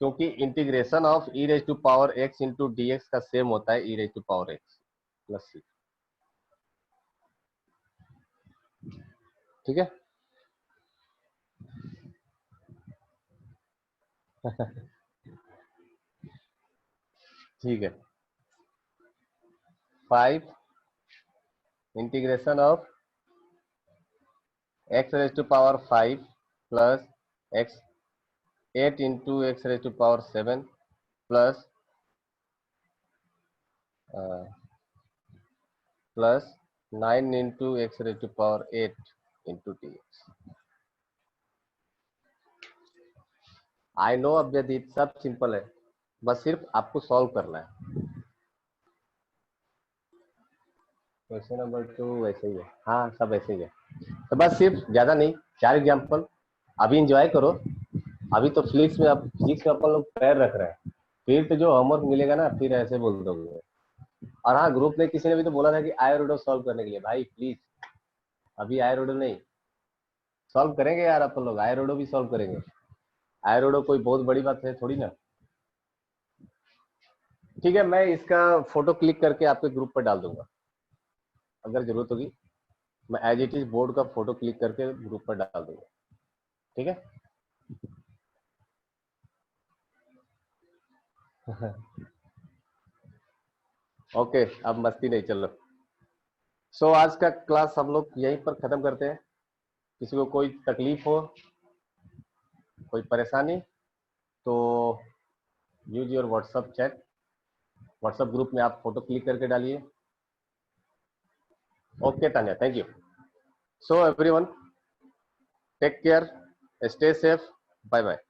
क्योंकि integration of e raised to power x into D X का सेम होता है e raised to power x plus c। ठीक है। ठीक है। 5, integration of x raise to power 5 plus x 8 into x raise to power 7 plus plus 9 into x raise to power 8 into D X. I know Abhyadeep, सब सिंपल है, बस सिर्फ आपको सॉल्व करना है। क्वेश्चन नंबर 2 वैसे ही है, हाँ सब ऐसे ही है। तो बस सिर्फ ज्यादा नहीं, 4 एग्जाम्पल अभी एंजॉय करो। अभी तो फिजिक्स में अपन लोग पैर रख रहे हैं, फिर तो जो होमवर्क मिलेगा ना फिर ऐसे बोल दोगे। और हाँ, ग्रुप में किसी ने भी तो बोला था कि आयरोडो सॉल्व करने के लिए, भाई प्लीज अभी आयरोडो नहीं, सॉल्व करेंगे यार अपन लोग, आयरोडो भी सॉल्व करेंगे। आयरोडो कोई बहुत बड़ी बात है थोड़ी ना। ठीक है, मैं इसका फोटो क्लिक करके आपके ग्रुप पर डाल दूंगा, अगर जरूरत होगी मैं एज इट इज बोर्ड का फोटो क्लिक करके ग्रुप पर डाल दूंगा। ठीक है। ओके, अब मस्ती नहीं, चलो। सो आज का क्लास हम लोग यहीं पर खत्म करते हैं। किसी को कोई तकलीफ हो, कोई परेशानी, तो use your WhatsApp chat. WhatsApp group में आप फोटो क्लिक करके डालिए। Okay, Tanya, thank you. So everyone, take care, stay safe, bye bye.